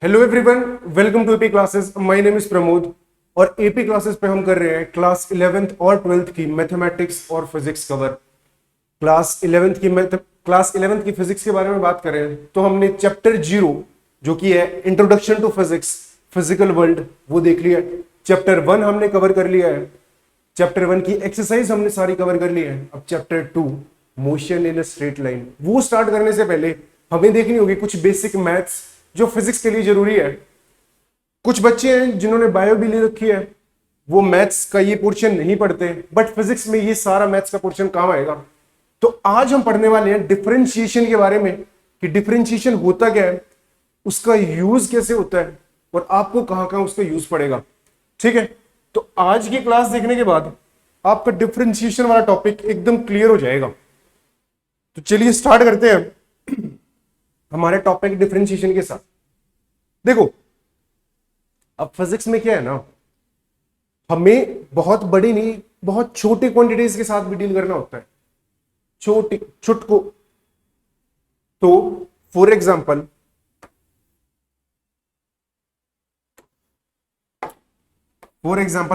Hello everyone, welcome to AP classes. My name is Pramod और AP classes पे हम कर रहे हैं क्लास 11th और 12th की मैथमेटिक्स और फिजिक्स कवर। क्लास 11th की फिजिक्स के बारे में बात करें तो हमने चैप्टर 0 जो कि है introduction to physics physical world वो देख लिया है। चैप्टर 1 हमने कवर कर लिया है। चैप्टर 1 की एक्सरसाइज हमने सारी कवर कर ली है। अब chapter 2 motion in a straight line, वो स्टार्ट करने से पहले हमें देखनी होगी कुछ बेसिक मैथ्स जो फिजिक्स के लिए जरूरी है। कुछ बच्चे हैं जिन्होंने बायो भी ले रखी है, वो मैथ्स का ये पोर्शन नहीं पढ़ते, बट फिजिक्स में ये सारा मैथ्स का पोर्शन काम आएगा। तो आज हम पढ़ने वाले हैं डिफरेंशिएशन के बारे में कि डिफरेंशिएशन होता क्या है, उसका यूज कैसे होता है और आपको कहां कहां उसका यूज पड़ेगा। ठीक है, तो आज की क्लास देखने के बाद आपका डिफरेंशिएशन वाला टॉपिक एकदम क्लियर हो जाएगा। तो चलिए स्टार्ट करते हैं हमारे टॉपिक डिफरेंशिएशन के साथ। देखो, अब फिजिक्स में क्या है ना, हमें बहुत बड़ी नहीं, बहुत छोटी क्वांटिटीज के साथ भी डील करना होता है, छोटी छुटको। तो फॉर एग्जांपल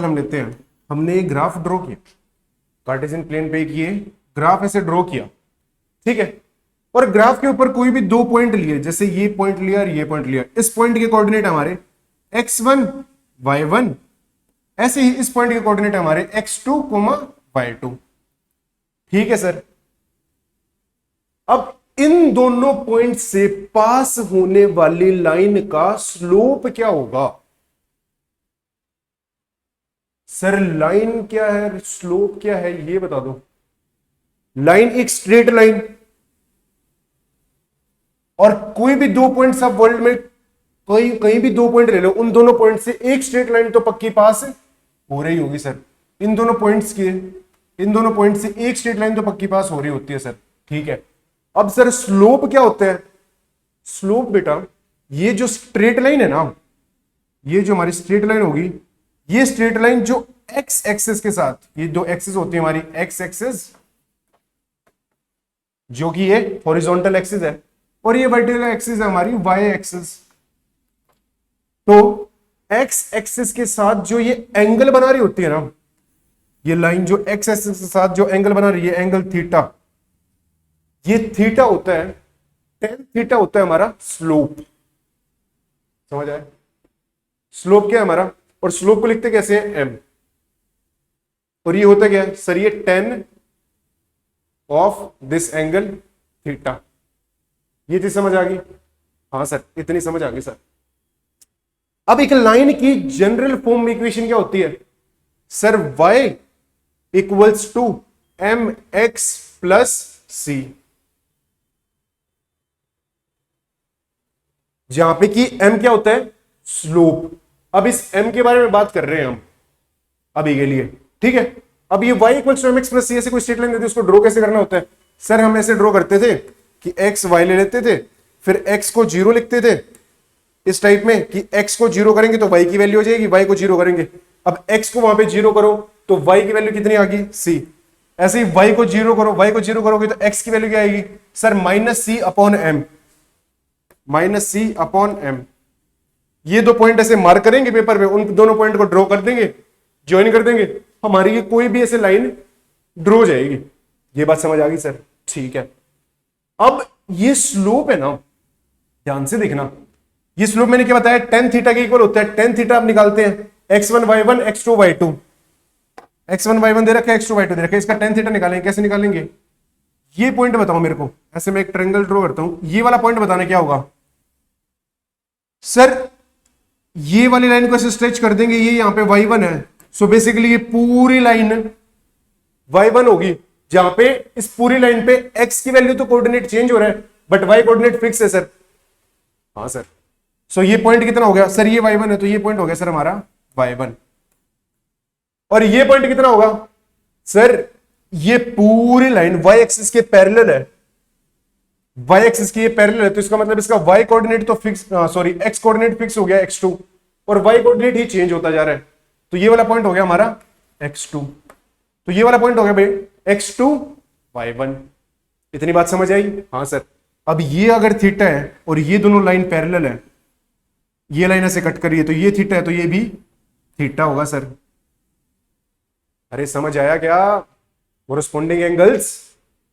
हम लेते हैं, हमने एक ग्राफ ड्रॉ किया, कार्टेशियन प्लेन पे किए ग्राफ ऐसे ड्रॉ किया, ठीक है। और ग्राफ के ऊपर कोई भी दो पॉइंट लिए, जैसे ये पॉइंट लिया और ये पॉइंट लिया। इस पॉइंट के कोऑर्डिनेट हमारे x1 y1, ऐसे ही इस पॉइंट के कोऑर्डिनेट हमारे x2 y2। ठीक है सर। अब इन दोनों पॉइंट से पास होने वाली लाइन का स्लोप क्या होगा? सर लाइन क्या है, स्लोप क्या है, ये बता दो। लाइन एक स्ट्रेट लाइन, और कोई भी दो पॉइंट सब वर्ल्ड में कहीं भी दो पॉइंट ले लो, उन दोनों पॉइंट से एक स्ट्रेट लाइन तो पक्की पास हो रही होगी सर। इन दोनों पॉइंट से एक स्ट्रेट लाइन तो पक्की पास हो रही होती है सर। ठीक है, अब सर स्लोप क्या होता है? स्लोप बेटा, ये जो स्ट्रेट लाइन है ना, ये जो हमारी स्ट्रेट लाइन होगी, ये स्ट्रेट लाइन जो एक्स एक्सिस के साथ, ये दो एक्सिस होती है हमारी, एक्स एक्सिस जो कि ये हॉरिजॉन्टल एक्सिस है और ये वर्टिकल एक्सिस है हमारी वाई एक्सिस। तो एक्स एक्सिस के साथ जो ये एंगल बना रही होती है ना, ये लाइन जो एक्स एक्सिस के साथ जो एंगल बना रही है, एंगल थीटा, ये थीटा होता है, टेन थीटा होता है हमारा स्लोप। समझ आए? स्लोप क्या है हमारा, और स्लोप को लिखते कैसे हैं? एम। और ये होता क्या है सर? ये ten of this angle theta. ये चीज समझ आ गई? हाँ सर, इतनी समझ आ गई सर। अब एक लाइन की जनरल फॉर्म में इक्वेशन क्या होती है sir? y equals to M X plus C, जहां पे कि m क्या होता है? स्लोप। अब इस m के बारे में बात कर रहे हैं हम अभी के लिए, ठीक है। अब ये y equals to M X plus C, ऐसे कोई स्ट्रेट लाइन देती है, उसको ड्रॉ कैसे करना होता है सर? हम ऐसे ड्रॉ करते थे कि x y ले लेते थे, फिर x को 0 लिखते थे इस टाइप में कि x को 0 करेंगे तो y की वैल्यू हो जाएगी, y को 0 करेंगे। अब x को वहां पे 0 करो तो y की वैल्यू कितनी आ गई? c। ऐसे ही y को 0 करो, y को 0 करोगे तो x की वैल्यू क्या आएगी सर? माइनस सी अपॉन एम, माइनस सी अपॉन एम। ये दो पॉइंट ऐसे मार्क करेंगे पेपर पे, उन दोनों पॉइंट को ड्रॉ कर देंगे, ज्वाइन कर देंगे, हमारी ये कोई भी ऐसे लाइन ड्रॉ हो जाएगी। ये बात समझ आ गई सर? ठीक है। अब ये स्लोप है ना, ध्यान से देखना, ये स्लोप मैंने क्या बताया? टेन थीटा के इक्वल होता है। टेन थीटा आप निकालते हैं, x1 y1 x2 y2, x1 y1 दे रखा है, x2 y2 दे रखा है, इसका टेन थीटा निकालेंगे। कैसे निकालेंगे? ये पॉइंट बताओ मेरे को। ऐसे मैं एक ट्रायंगल ड्रॉ करता हूं, ये वाला पॉइंट बताना क्या होगा सर? ये वाली लाइन को ऐसे स्ट्रेच कर देंगे, ये यहां पे y1 है, सो बेसिकली ये पूरी लाइन y1 होगी, जहां पे इस पूरी लाइन पे x की वैल्यू तो कोऑर्डिनेट चेंज हो रहा है बट y कोऑर्डिनेट फिक्स है सर। हाँ सर। सो ये पॉइंट कितना हो गया सर? ये y1 है तो ये पॉइंट हो गया सर हमारा y1। और ये पॉइंट कितना होगा सर? ये पूरी लाइन y एक्सिस के पैरेलल है, y एक्सिस की ये पैरेलल है, तो इसका मतलब इसका y कोऑर्डिनेट तो fix, sorry x coordinate fix हो गया x2, और y कोऑर्डिनेट ही चेंज होता जा रहा है। तो ये वाला पॉइंट हो गया हमारा x2, तो ये वाला पॉइंट हो गया भाई x2 y1। इतनी बात समझ आई? हाँ सर। अब ये अगर थीटा है और ये दोनों लाइन पैरेलल है, ये लाइन ऐसे कट करिए तो ये थीटा है तो ये भी थीटा होगा सर। अरे समझ आया क्या? Corresponding angles.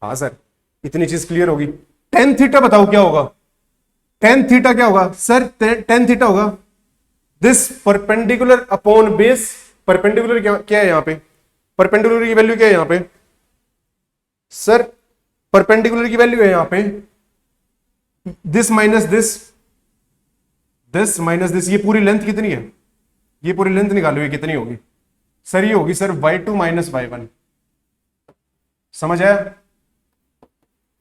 हाँ सर, इतनी चीज क्लियर होगी। टेन थीटा बताओ क्या होगा? टेन थीटा क्या होगा सर? टेन थीटा होगा this perpendicular upon base. Perpendicular क्या है यहां पे? परपेंडिकुलर की वैल्यू क्या है यहां पे सर? परपेंडिकुलर की वैल्यू है यहां पे this minus this, this minus this. ये पूरी लेंथ कितनी है? ये पूरी लेंथ निकालो, ये कितनी होगी सर? ये होगी सर y2 माइनस y1। समझ आया?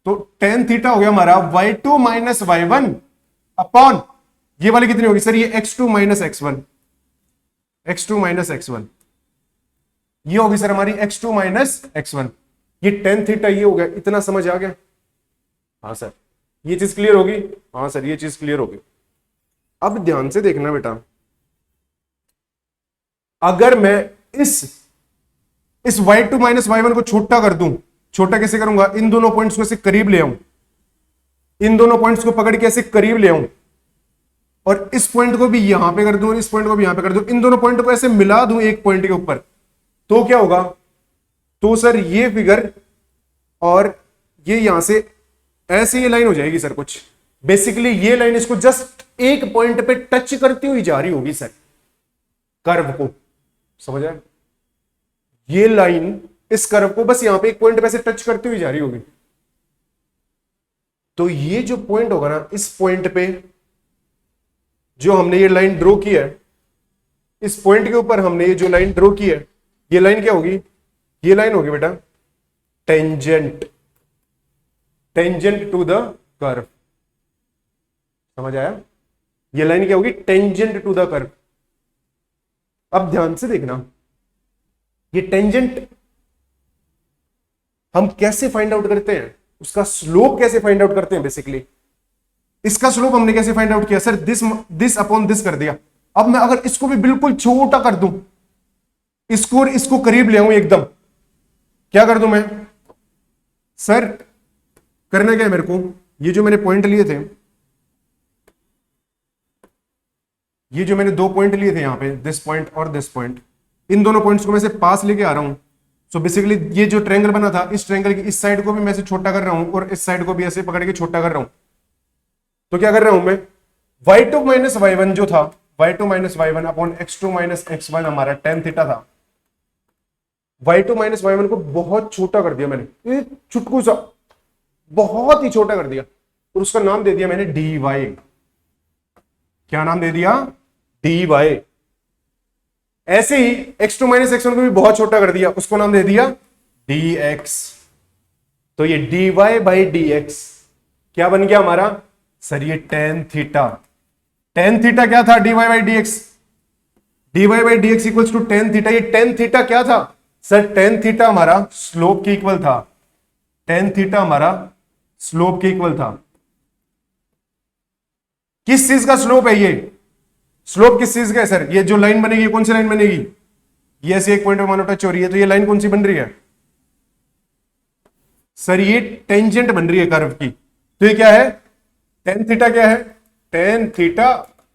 तो टेन थीटा हो गया हमारा y2 माइनस y1 अपॉन ये वाली कितनी होगी सर? ये x2 minus x1, x2 minus x1। ये होगी सर हमारी x2 माइनस x1। ये टेन थीटा ये हो गया। इतना समझ आ गया? हाँ सर, ये चीज क्लियर होगी? हाँ सर, ये चीज क्लियर होगी। अब ध्यान से देखना बेटा, अगर मैं इस y2 माइनस y1 को छोटा कर दूं, छोटा कैसे करूंगा? इन दोनों पॉइंट्स को ऐसे करीब ले आऊं, इन दोनों पॉइंट्स को पकड़ के ऐसे करीब ले आऊं, और इस पॉइंट को भी यहां पे कर दूं और इस पॉइंट को भी यहां पे कर दूं, इन दोनों पॉइंट को ऐसे मिला दूं एक पॉइंट के ऊपर, तो क्या होगा? तो सर ये फिगर और ये यहां से ऐसे ये लाइन हो जाएगी सर कुछ। बेसिकली ये लाइन इसको जस्ट एक पॉइंट पे टच करती हुई जा रही होगी सर, कर्व को। समझ आया? ये लाइन इस कर्व को बस यहां पे एक पॉइंट पे ऐसे टच करती हुई जा रही होगी। तो ये जो पॉइंट होगा ना, इस पॉइंट पे जो हमने ये लाइन ड्रॉ की है, इस पॉइंट के ऊपर हमने ये जो लाइन ड्रॉ की है, ये लाइन क्या होगी? ये लाइन होगी बेटा tangent, tangent to the curve. समझ आया? ये लाइन क्या होगी? Tangent to the curve. अब ध्यान से देखना, ये टेंजेंट हम कैसे फाइंड आउट करते हैं? उसका स्लोप कैसे फाइंड आउट करते हैं? बेसिकली इसका स्लोप हमने कैसे फाइंड आउट किया सर? दिस अपॉन दिस कर दिया। अब मैं अगर इसको भी बिल्कुल छोटा कर दूं, इसको और इसको करीब ले आऊं एकदम, क्या कर दूं मैं सर? करना क्या है मेरे को? ये जो मैंने पॉइंट लिए थे, ये जो मैंने दो पॉइंट लिए थे यहां पे, दिस पॉइंट और दिस पॉइंट, इन दोनों पॉइंट्स को मैं से पास लेके आ रहा हूं। सो बेसिकली ये जो ट्रायंगल बना था, इस ट्रायंगल की इस साइड को भी मैं ऐसे छोटा कर रहा हूं और इस साइड को भी ऐसे पकड़ के छोटा कर रहा हूं। तो क्या कर रहा हूं मैं? y2 माइनस y1 जो था, y2 minus y1 upon x2 minus x1 हमारा टेन थीटा था। y2 माइनस y1 को बहुत छोटा कर दिया मैंने, चुटकू सा, बहुत ही छोटा कर दिया, और उसका नाम दे दिया मैंने dy। क्या नाम दे दिया? dy। ऐसे ही x2 माइनस x1 को भी बहुत छोटा कर दिया, उसको नाम दे दिया dx। तो ये dy बाई dx क्या बन गया हमारा सर? ये टेन थीटा। टेन थीटा क्या था? dy by dx। dy by dx equals to tan theta. ये टेन थीटा क्या था सर? टेन थीटा हमारा स्लोप के इक्वल था। टेन थीटा हमारा स्लोप के इक्वल था। किस चीज का स्लोप है ये? स्लोप किस चीज का है सर? ये जो लाइन बनेगी, कौन सी लाइन बनेगी? ये ऐसे एक पॉइंट पे मानो टच हो रही है, तो ये लाइन कौन सी बन रही है सर? ये टेंजेंट बन रही है कर्व की। तो ये क्या है? टेन थीटा क्या है? Tan theta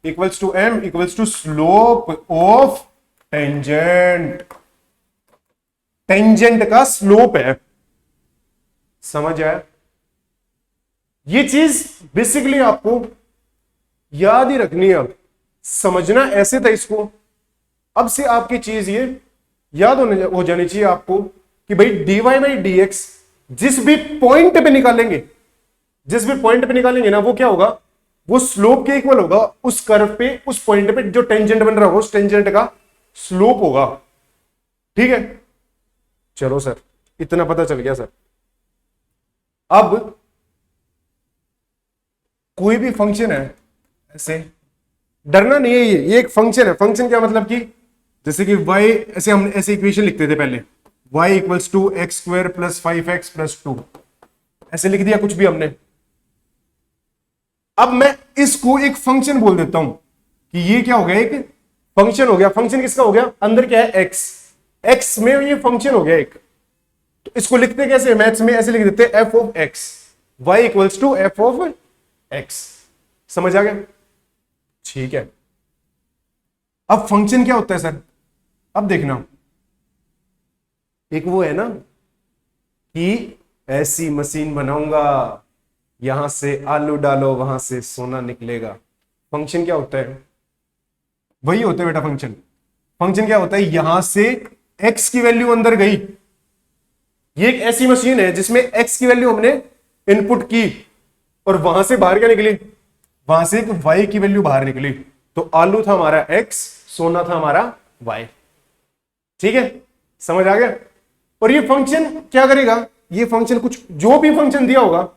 equals to m equals to slope of tangent. Tangent का स्लोप है। समझ आया? ये चीज बेसिकली आपको याद ही रखनी है। अब समझना ऐसे था इसको, अब से आपकी चीज ये याद हो जानी चाहिए आपको कि भाई dy बाई dx जिस भी पॉइंट पे निकालेंगे, जिस भी पॉइंट पे निकालेंगे ना, वो क्या होगा? वो स्लोप के इक्वल होगा उस कर्व पे, उस पॉइंट पे जो टेंजेंट बन रहा होगा, उस टेंजेंट का स्लोप होगा। ठीक है? चलो सर, इतना पता चल गया सर। अब कोई भी फंक्शन है, ऐसे डरना नहीं है, ये एक फंक्शन है। फंक्शन क्या मतलब कि जैसे कि y, ऐसे हम ऐसे इक्वेशन लिखते थे पहले, y equals to x square plus 5x plus 2, ऐसे लिख दिया कुछ भी हमने। अब मैं इसको एक फंक्शन बोल देता हूं कि ये क्या हो गया? एक फंक्शन हो गया। फंक्शन किसका हो गया? अंदर क्या है? x। x में ये फंक्शन हो गया एक। तो इसको लिखते कैसे? मैथ्स में ऐसे लिख देते हैं f of x, y equals to f of x। समझ आ गया? ठीक है। अब फंक्शन क्या होता है सर, अब देखना, एक वो है ना कि ऐसी मशीन बनाऊंगा, यहां से आलू डालो वहां से सोना निकलेगा। फंक्शन क्या होता है, वही होता है बेटा फंक्शन। फंक्शन क्या होता है, यहां से एक्स की वैल्यू अंदर गई, ये एक ऐसी मशीन है जिसमें एक्स की वैल्यू हमने इनपुट की और वहां से बाहर क्या निकली, वहां से एक वाई की वैल्यू बाहर निकली। तो आलू था हमारा एक्स, सोना था हमारा वाई। ठीक है, समझ आ गया। और ये फंक्शन क्या करेगा, ये फंक्शन कुछ जो भी फंक्शन दिया होगा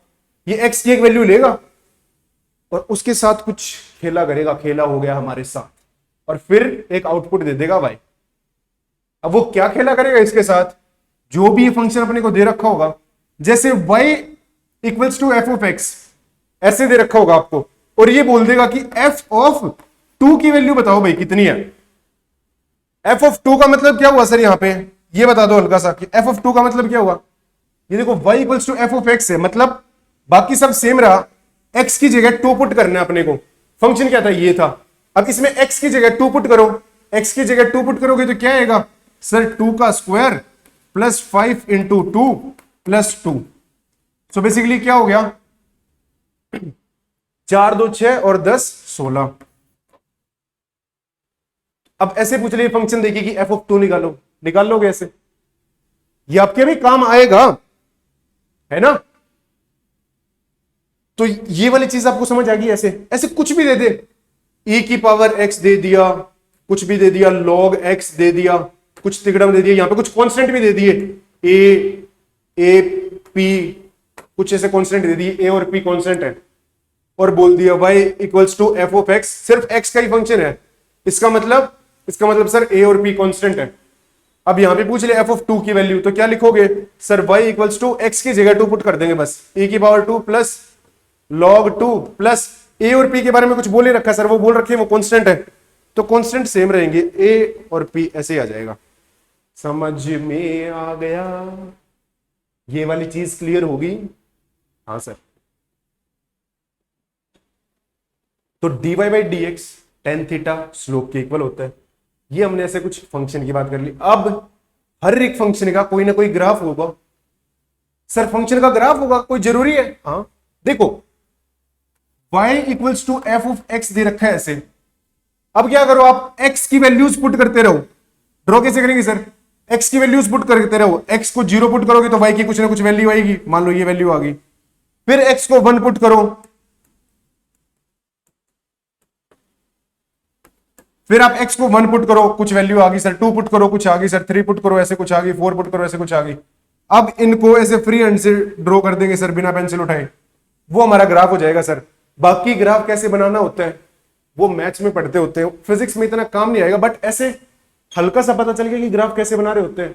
ये एक्स की एक वैल्यू लेगा और उसके साथ कुछ खेला करेगा, खेला हो गया हमारे साथ, और फिर एक आउटपुट दे देगा वाई। अब वो क्या खेला करेगा इसके साथ, जो भी फंक्शन अपने को दे रखा होगा, जैसे y equals to F of x ऐसे दे रखा होगा आपको, और ये बोल देगा कि एफ ऑफ 2 की वैल्यू बताओ भाई कितनी है। एफ ऑफ 2 का मतलब क्या हुआ सर, यहां पे ये बता दो हल्का सा कि एफ ऑफ 2 का मतलब क्या हुआ। ये देखो y equals to F of x है, मतलब बाकी सब सेम रहा, x की जगह 2 पुट करना है अपने को। फंक्शन क्या था, ये था। अब इसमें x की जगह 2 पुट करो, x की जगह 2 पुट करोगे तो क्या आएगा सर, 2 का square plus 5 into 2 plus 2। So basically क्या हो गया, 4 2 6 और 10 16। अब ऐसे पूछ लिए फंक्शन देखिए कि एफ ऑफ 2 निकालो, निकाल लोगे ऐसे, ये आपके भी काम आएगा, है ना। तो ये वाली चीज आपको समझ आ गई। ऐसे ऐसे कुछ भी दे दे, e की पावर x दे दिया, कुछ भी दे दिया, log x दे दिया, कुछ तिगड़म दे दिया, यहां पे कुछ कांस्टेंट भी दे दिए, a p, कुछ ऐसे कांस्टेंट दे दिए, a और p कांस्टेंट है, और बोल दिया y equals to F of x, सिर्फ x का ही फंक्शन है। इसका मतलब सर a और p कांस्टेंट है। अब यहां पे पूछ ले एफ ऑफ 2 की वैल्यू, तो क्या लिखोगे sir, y equals to x की जगह 2 पुट कर देंगे बस, e की power 2 plus log 2 plus a और p के बारे में कुछ बोल ही रखा सर, वो बोल रखे वो कांस्टेंट है, तो कांस्टेंट सेम रहेंगे, a और p ऐसे ही आ जाएगा। समझ में आ गया, ये वाली चीज क्लियर होगी। हाँ सर, तो dy by D x tan theta slope के इक्वल होता है। ये हमने ऐसे कुछ फंक्शन की बात कर ली। अब हर एक फंक्शन का कोई ना कोई ग्राफ होगा सर, फंक्शन का ग्राफ होगा, कोई जरूरी है। हाँ देखो, y equals to F of X दे रखा है ऐसे। अब क्या करो, आप x की वैल्यूज पुट करते रहो। ड्रॉ कैसे करेंगे सर, x की वैल्यूज पुट करते रहो, x को 0 पुट करोगे तो y की कुछ ना कुछ वैल्यू आएगी, मान लो ये वैल्यू आ गई, फिर x को 1 पुट करो, फिर आप x को 1 पुट करो, कुछ वैल्यू आ गई सर, 2 पुट करो कुछ आ गई सर, 3 पुट करो ऐसे कुछ आ गई, 4 पुट करो ऐसे कुछ आ गई। अब इनको ऐसे फ्री हैंड से ड्रॉ कर देंगे सर, बिना पेंसिल उठाए, वो हमारा ग्राफ हो जाएगा सर। बाकी ग्राफ कैसे बनाना होता है वो मैथ्स में पढ़ते होते हैं, फिजिक्स में इतना काम नहीं आएगा, बट ऐसे हल्का सा पता चल गया कि ग्राफ कैसे बना रहे होते हैं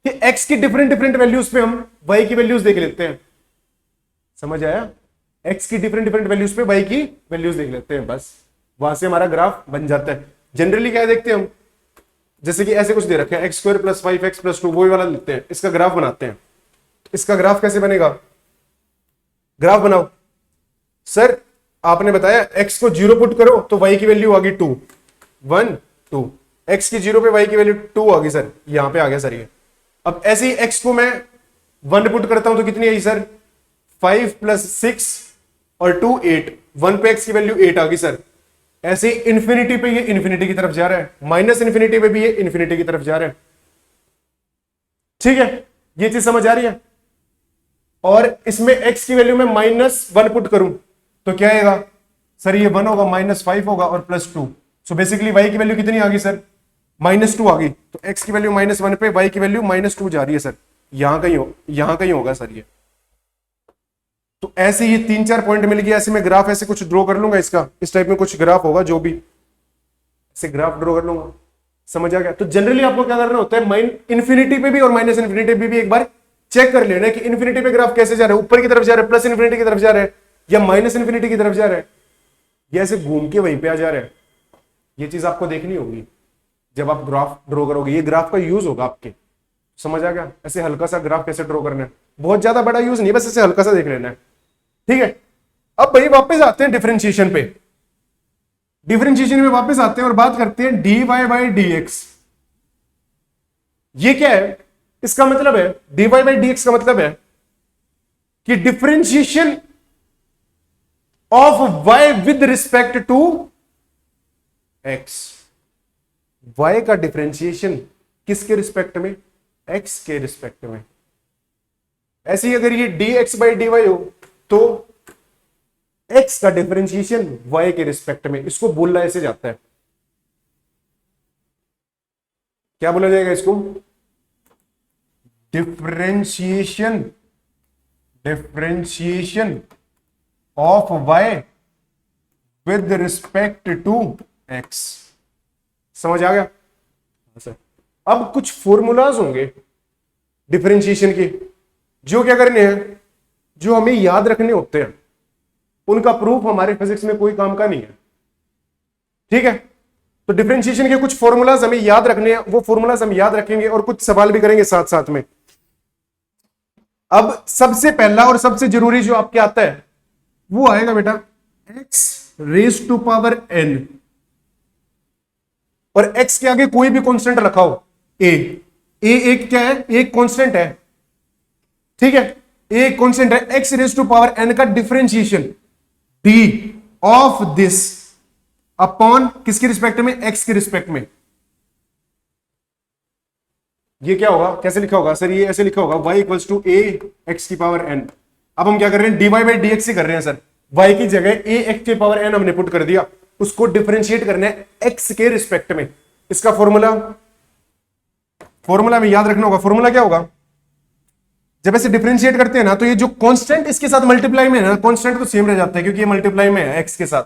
कि x की डिफरेंट डिफरेंट वैल्यूज पे हम y की वैल्यूज देख लेते हैं। समझ आया, x की डिफरेंट डिफरेंट वैल्यूज पे y की वैल्यूज देख लेते हैं, बस वहां से हमारा ग्राफ बन जाता है। जनरली क्या देखते हैं हम, जैसे कि ऐसे कुछ दे रखे हैं, x square plus 5x plus 2, वो वाला लेते हैं, इसका ग्राफ बनाते हैं। इसका ग्राफ कैसे बनेगा, ग्राफ बनाओ सर, आपने बताया x को 0 पुट करो तो y की वैल्यू आ गई 2 1 2, x की 0 पे y की वैल्यू 2 आ गई सर, यहां पे आ गया सर ये। अब ऐसे ही x को मैं 1 पुट करता हूं तो कितनी आई सर, 5 प्लस 6 और 2 8, 1 पे x की वैल्यू 8 आ गई सर। ऐसे इंफिनिटी पे ये इंफिनिटी की तरफ जा रहा है, माइनस इंफिनिटी पे भी ये इंफिनिटी की तरफ जा रहा है। ठीक है, ये चीज समझ आ रही है। और इसमें x की वैल्यू में -1 पुट करूं तो क्या आएगा सर, ये 1 होगा, -5 होगा और +2। सो बेसिकली y की वैल्यू कितनी आ गई सर, -2 आ गई। तो x की वैल्यू -1 पे y की वैल्यू -2 जा रही है सर, यहां कहीं होगा सर ये। तो ऐसे ये 3-4 पॉइंट मिल गया, ऐसे मैं ग्राफ ऐसे कुछ ड्रॉ कर लूंगा, इसका इस टाइप में कुछ ग्राफ होगा, जो भी ऐसे ग्राफ ड्रॉ कर लूंगा। समझ आ गया। तो जनरली आपको क्या करना होता है, इंफिनिटी पे भी और माइनस इंफिनिटी पे भी एक बार चेक कर लेना कि इंफिनिटी पे ग्राफ कैसे जा रहा है, ऊपर की तरफ जा रहा है, प्लस इंफिनिटी की तरफ जा रहा है, या माइनस इंफिनिटी की तरफ जा रहा है, या ऐसे घूम के वहीं पे आ जा रहा है। ये चीज आपको देखनी होगी जब आप ग्राफ ड्रॉ करोगे, ये ग्राफ का यूज होगा आपके। समझ आ गया, ऐसे हल्का सा ग्राफ कैसे ड्रॉ करना है, बहुत ज्यादा बड़ा यूज नहीं, बस ऐसे हल्का सा देख लेना है। ठीक है, अब भाई वापस आते हैं डिफरेंशिएशन पे। डिफरेंशिएशन में वापस आते हैं और बात करते हैं dy बाई dx। ये क्या है? इसका मतलब है dy बाई dx का मतलब है कि differentiation of y with respect to x। y का डिफरेंशिएशन किसके रिस्पेक्ट में? x के रिस्पेक्ट में। ऐसे ही अगर ये dx बाई dy हो तो x का डिफरेंशिएशन y के रिस्पेक्ट में। इसको बोलना ऐसे जाता है, क्या बोला जाएगा इसको? Differentiation of y with respect to x। समझ आ गया सर? अब कुछ फॉर्मूलाज होंगे डिफरेंशिएशन के, जो क्या करने हैं, जो हमें याद रखने होते हैं। उनका प्रूफ हमारे फिजिक्स में कोई काम का नहीं है, ठीक है? तो डिफरेंशिएशन के कुछ फॉर्मूलाज हमें याद रखने हैं, वो फॉर्मूलाज हम याद रखेंगे और कुछ सवाल भी करेंगे साथ साथ में। अब सबसे पहला और सबसे जरूरी जो आपके आता है वो आएगा बेटा x raise to power n, और x के आगे कोई भी कांस्टेंट रखा हो, a एक क्या है? एक कांस्टेंट है, ठीक है? एक कांस्टेंट है, x raise to power n का differentiation d of this upon किसके रिस्पेक्ट में? x के रिस्पेक्ट में। ये क्या होगा? कैसे लिखा होगा सर? ये ऐसे लिखा होगा y equals to a x की पावर n। अब हम क्या कर रहे हैं? dy बाई dx ही कर रहे हैं सर। y की जगह a x की पावर n हमने पुट कर दिया, उसको डिफरेंशिएट करना है x के रिस्पेक्ट में। इसका फॉर्मूला में याद रखना होगा। फॉर्मूला क्या होगा? जब ऐसे डिफरेंशिएट करते हैं ना, तो ये जो कांस्टेंट इसके साथ मल्टीप्लाई में है ना, कांस्टेंट तो सेम रह जाता है क्योंकि ये मल्टीप्लाई में है x के साथ।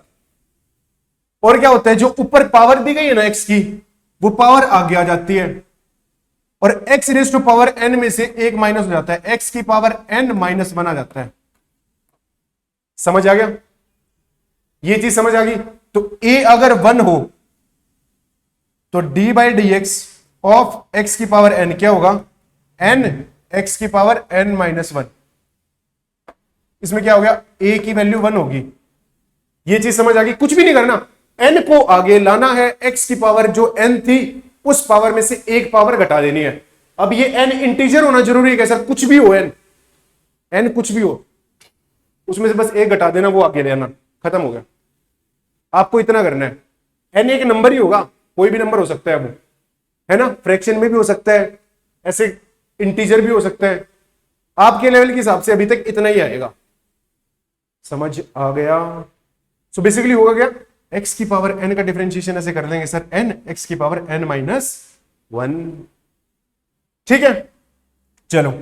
और क्या होता है? जो ऊपर पावर दी गई है ना x की, वो पावर आगे आ जाती है और x raise to power n में से एक माइनस हो जाता है, x की पावर n माइनस 1 आ जाता है। समझ आ गया? ये चीज समझ आ गई? तो a अगर 1 हो तो d by D X of x की पावर n क्या होगा? n x की पावर n माइनस 1। इसमें क्या हो गया? a की वैल्यू 1 होगी। ये चीज समझ आ गई? कुछ भी नहीं करना, n को आगे लाना है, x की पावर जो n थी उस पावर में से एक पावर घटा देनी है। अब ये n इंटीजर होना जरूरी है क्या सर? कुछ भी हो n कुछ भी हो, उसमें से बस एक घटा देना, वो आगे ले आना, खत्म हो गया। आपको इतना करना है। n एक नंबर ही होगा, कोई भी नंबर हो सकता है वो, है ना? फ्रैक्शन में भी हो सकता है, ऐसे इंटीजर भी हो सकता है। आपके लेवल के हिसाब से अभी तक इतना ही आएगा। समझ आ गया? सो बेसिकली होगा क्या? x की पावर n का डिफरेंशिएशन ऐसे कर लेंगे सर, n x की पावर n माइनस 1। ठीक है, चलो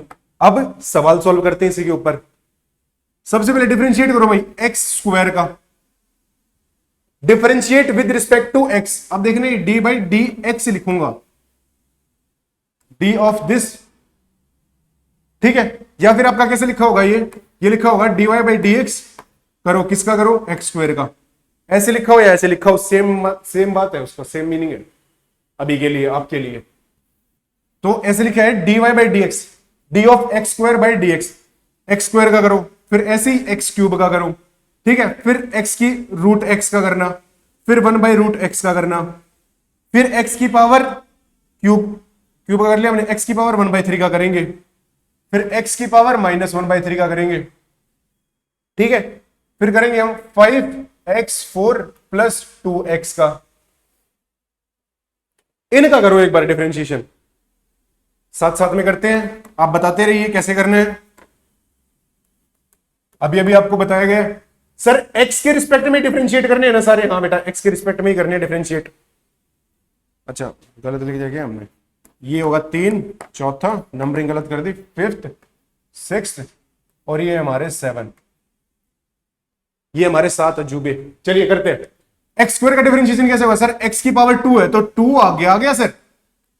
अब सवाल सॉल्व करते हैं इसी के ऊपर। सबसे पहले डिफरेंशिएट करो भाई x स्क्वायर का, differentiate with respect to x। अब देखना ये d बाई डी एक्स लिखूंगा, d ऑफ दिस, ठीक है? या फिर आपका कैसे लिखा होगा? ये लिखा होगा dy बाई डी एक्स, करो किसका? करो x स्क्वायर का। ऐसे लिखा हो या ऐसे लिखा हो, सेम बात है, उसका सेम मीनिंग है अभी के लिए, आपके लिए। तो ऐसे लिखा है dy by D x, D of x square by D x, x square का करो, फिर ऐसे ही एक्स क्यूब का करो, ठीक है? फिर x की रूट x का करना, फिर 1 बाई रूट x का करना, फिर x की पावर क्यूब का कर लिया हमने, x की पावर 1 बाई 3 का करेंगे, फिर x की पावर माइनस 1 बाई 3 का करेंगे, ठीक है? फिर करेंगे हम 5x4 प्लस 2x का। इनका करो एक बार डिफरेंशिएशन, साथ साथ में करते हैं, आप बताते रहिए कैसे करना है। अभी अभी आपको बताया गया सर x के रिस्पेक्ट में डिफरेंशिएट करने हैं ना सारे? हाँ बेटा, x के रिस्पेक्ट में ही करने हैं डिफरेंशिएट। अच्छा गलत लिख दिया क्या हमने? ये होगा 3, चौथा नंबरिंग गलत कर दी, 5th 6th और ये हमारे 7, ये हमारे 7 अजूबे। चलिए करते हैं। एक्स स्क्वायर का डिफरेंशिएशन कैसे होगा सर? x की पावर 2 है तो 2 आगे आ गया सर,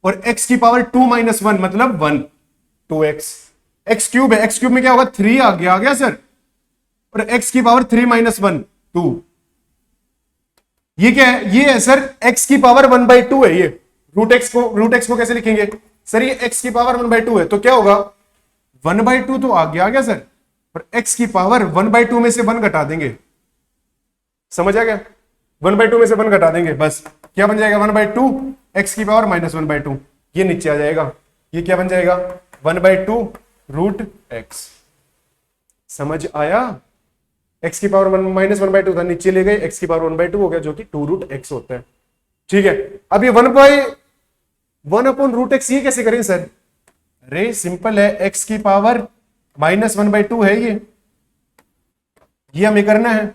और x की पावर 2 माइनस 1 मतलब 1, 2x। x क्यूब है, x क्यूब में क्या होगा? 3 आगे आ गया सर, और x की पावर 3 माइनस 1 2। ये क्या है? ये है सर x की पावर 1 बाई 2 है। ये रूट एक्स को कैसे लिखेंगे सर? ये x की पावर 1 बाई 2 है तो क्या होगा? 1 बाई 2 तो आगे आ गया सर, और x की पावर 1 बाई 2 में से 1 घटा देंगे। समझ आ गया? 1/2 में से 1 घटा देंगे, बस क्या बन जाएगा 1/2 एक्स की पावर -1/2, ये नीचे आ जाएगा, ये क्या बन जाएगा 1/2 रूट एक्स। समझ आया? एक्स की पावर -1/2 था, नीचे ले गए, एक्स की पावर 1/2 हो गया, जो कि 2 रूट एक्स होता है। ठीक है, अब ये 1/1/√x ये कैसे करें सर? अरे सिंपल है, एक्स की पावर -1/2 है ये हमें करना है,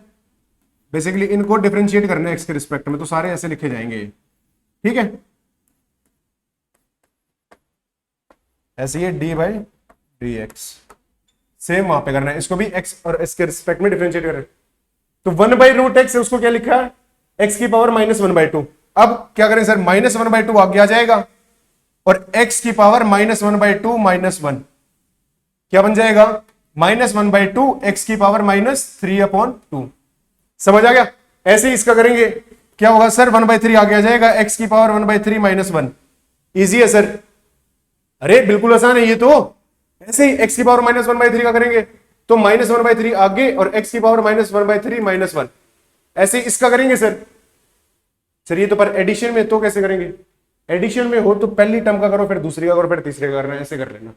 बेसिकली इनको डिफरेंशिएट करना है एक्स के रिस्पेक्ट में, तो सारे ऐसे लिखे जाएंगे। ठीक है, ऐसे ये d/dx सेम वहां पे करना है, इसको भी x और s के रिस्पेक्ट में डिफरेंशिएट करें। तो 1/√x है, उसको क्या लिखा है x की पावर -1/2। अब क्या करें सर, -1/2 आगे आ जाएगा और x की पावर -1/2 -1 क्या बन जाएगा -1/2 x की पावर -3/2। समझ आ गया? ऐसे ही इसका करेंगे, क्या होगा सर 1/3 आगे आ जाएगा, x की पावर 1/3 -1। इजी है सर, अरे बिल्कुल आसान है ये तो। ऐसे ही x की पावर -1/3 का करेंगे तो -1/3 आगे और x की पावर -1/3 -1। ऐसे ही इसका करेंगे सर। चलिए, तो पर एडिशन में तो कैसे करेंगे? एडिशन में हो तो पहली टर्म का करो, फिर दूसरी का करो, फिर तीसरे का करना है, ऐसे कर लेना,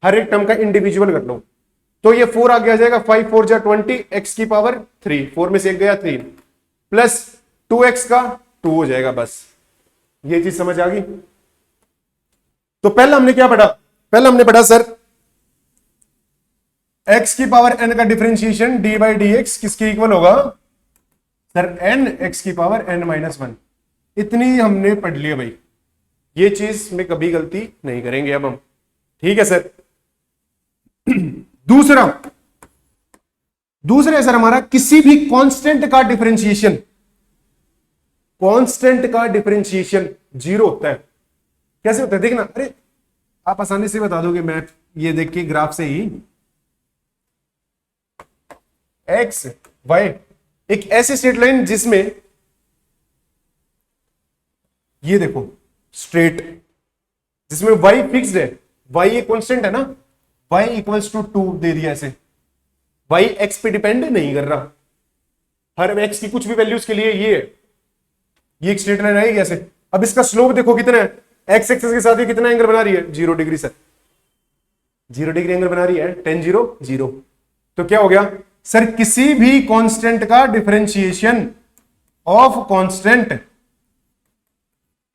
हर एक टर्म का इंडिविजुअल कर लो। तो ये 4 आगे आ जाएगा, 5 4 जा 20 x की पावर 3, 4 में से एक गया 3 प्लस 2x का 2 हो जाएगा, बस ये चीज समझ आ गई। तो पहला हमने क्या पढ़ा? पहला हमने पढ़ा सर x की पावर n का डिफरेंशिएशन d/dx किसके इक्वल होगा सर? n x की पावर n-1। इतनी हमने पढ़ लिया भाई, ये चीज में कभी गलती नहीं करेंगे अब हम। ठीक है सर। दूसरा सर हमारा किसी भी कांस्टेंट का डिफरेंशिएशन, कांस्टेंट का डिफरेंशिएशन 0 होता है। कैसे होता है देखना, अरे आप आसानी से बता दोगे मैथ ये देख के ग्राफ से ही। एक्स वाई एक ऐसी स्ट्रेट लाइन जिसमें ये देखो स्ट्रेट, जिसमें y फिक्स्ड है, y ये कांस्टेंट है ना, y इक्वल्स टू 2 दे दिया ऐसे, y x पे डिपेंड नहीं कर रहा, हर x की कुछ भी वैल्यूज के लिए ये एक स्ट्रेट लाइन आएगी ऐसे। अब इसका स्लोप देखो कितना है, x एक्सिस के साथ ये कितना एंगल बना रही है? 0 डिग्री सर, 0 डिग्री एंगल बना रही है, tan 0 0। तो क्या हो गया सर, किसी भी कांस्टेंट का डिफरेंशिएशन ऑफ कांस्टेंट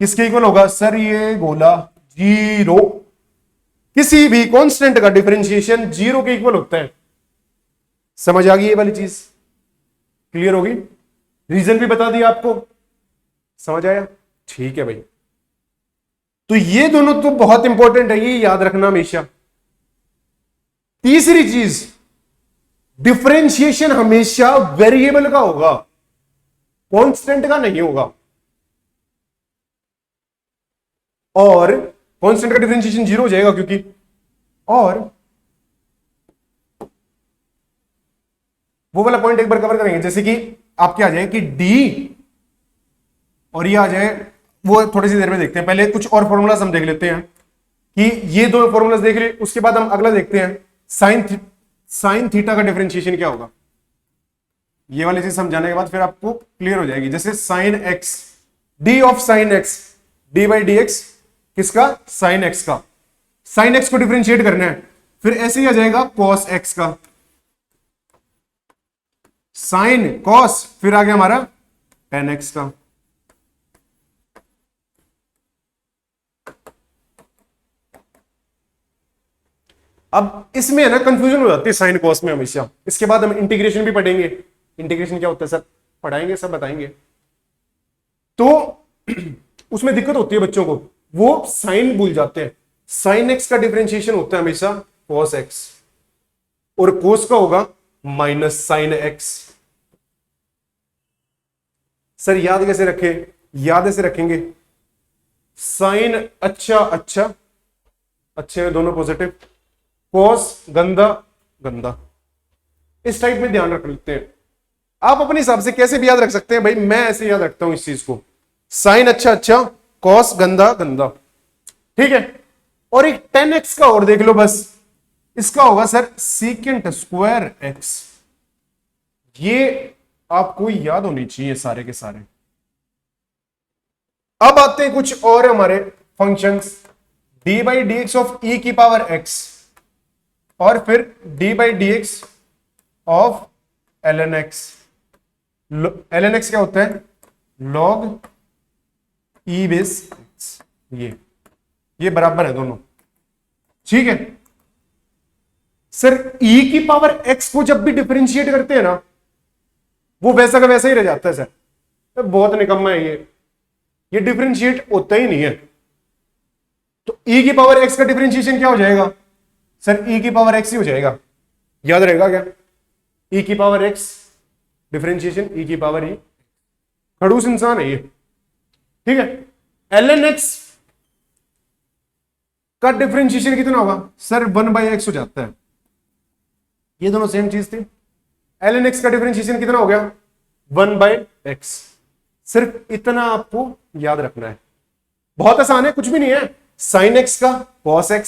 किसके इक्वल होगा सर? ये गोला 0, किसी भी कांस्टेंट का डिफरेंशिएशन 0 के इक्वल होता है। समझ आ गई ये वाली चीज? क्लियर होगी? रीजन भी बता दिया आपको, समझ आया? ठीक है भाई, तो ये दोनों तो बहुत इंपॉर्टेंट है, ये याद रखना हमेशा। तीसरी चीज, डिफरेंशिएशन हमेशा वेरिएबल का होगा, कांस्टेंट का नहीं होगा। और कांस्टेंट का डिफरेंशिएशन 0 हो जाएगा क्योंकि, और वो वाला पॉइंट एक बार कवर करेंगे, जैसे कि आपके आ जाए कि d और ये आ जाए, वो थोड़ी सी देर में देखते हैं। पहले कुछ और फॉर्मूलाज हम देख लेते हैं कि ये दो फॉर्मूलाज देख लिए, उसके बाद हम अगला देखते हैं साइन थीटा का डिफरेंशिएशन क्या होगा। ये वाली चीज समझाने के बाद फिर आपको क्लियर हो जाएगी। जैसे sine x, D of sine x d/dx किसका? साइन एक्स का। साइन एक्स को डिफरेंशिएट करना है, फिर ऐसे ही आ जाएगा कॉस एक्स का, साइन कॉस, फिर आ गया हमारा टेन एक्स का। अब इसमें है ना कंफ्यूजन हो जाती है साइन कॉस में हमेशा। इसके बाद हम इंटीग्रेशन भी पढ़ेंगे। इंटीग्रेशन क्या होता है सर? पढ़ाएंगे, सब बताएंगे। तो उसमें दिक्कत होती है बच्चों को, वो साइन भूल जाते हैं। साइन एक्स का डिफरेंशिएशन होता है हमेशा कॉस एक्स, और कोस का होगा माइनस साइन एक्स। सर याद कैसे रखे? याद ऐसे रखेंगे, साइन अच्छा अच्छा, अच्छे में दोनों पॉजिटिव, कॉस गंदा गंदा, इस टाइप में ध्यान रख लेते हैं। आप अपने हिसाब से कैसे भी याद रख सकते हैं भाई, मैं ऐसे याद रखता हूं इस चीज को, साइन अच्छा अच्छा, कॉस गंदा गंदा। ठीक है, और एक 10x का और देख लो बस, इसका होगा सर सीकेंट स्क्वायर एक्स। ये आपको याद होनी चाहिए सारे के सारे। अब आते हैं कुछ और हमारे functions, D by D X of E की पावर एक्स और फिर D by D X of L N X. L N X क्या होता है? Log E base X. ये बराबर है दोनों, ठीक है सर। e की पावर x को जब भी डिफरेंशिएट करते हैं ना, वो वैसा का वैसा ही रह जाता है सर। तो बहुत निकम्मा है ये डिफरेंशिएट होता ही नहीं है। तो e की पावर x का डिफरेंशिएशन क्या हो जाएगा सर? e की पावर x ही हो जाएगा, याद रहेगा क्या? e की पावर x डिफरेंशिएशन e की पावर e। खड़ूस इंसान है ये, ठीक है। ln x का डिफरेंशिएशन कितना होगा सर? 1/x हो जाता है। ये दोनों सेम चीज थी। ln x का डिफरेंशिएशन कितना हो गया? 1/x। सिर्फ इतना आपको याद रखना है, बहुत आसान है, कुछ भी नहीं है। साइन x का cos x,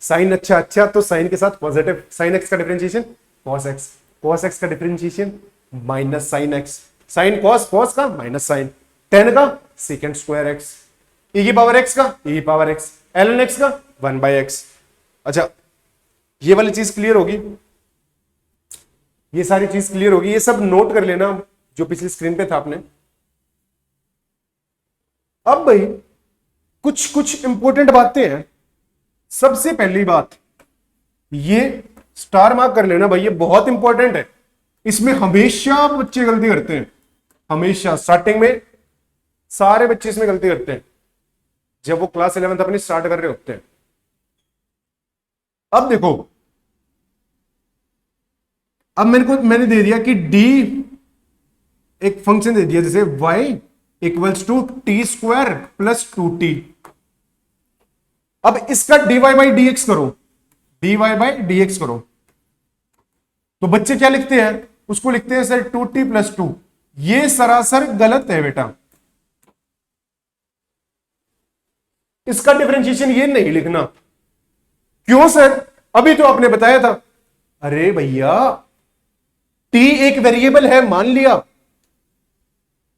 साइन अच्छा तो साइन के साथ पॉजिटिव, साइन x का differentiation cos x, cos x का differentiation minus sine x, sine cos का माइनस साइन, tan का सेकेंड स्क्वायर x, e की पावर x का e की पावर x, ln x का 1/x। अच्छा, ये वाली चीज क्लियर होगी, ये सारी चीज क्लियर होगी। ये सब नोट कर लेना जो पिछली स्क्रीन पे था आपने। अब भाई कुछ इंपॉर्टेंट बातें हैं। सबसे पहली बात, ये स्टार मार्क कर लेना भाई, ये बहुत इंपॉर्टेंट है। इसमें हमेशा बच्चे गलती करते हैं, हमेशा स्टार्टिंग में सारे बच्चे इसमें गलती करते हैं जब वो क्लास 11th अपनी स्टार्ट कर रहे होते हैं। अब देखो, अब मैंने दे दिया कि d एक फंक्शन दे दिया जैसे y equals to t square plus 2t। अब इसका dy बाई डी एक्स करो, dy बाई डी एक्स करो, तो बच्चे क्या लिखते हैं? उसको लिखते हैं सर 2t प्लस 2। ये सरासर गलत है बेटा, इसका डिफरेंशिएशन ये नहीं लिखना। क्यों सर? अभी तो आपने बताया था। अरे भैया, t एक वेरिएबल है मान लिया,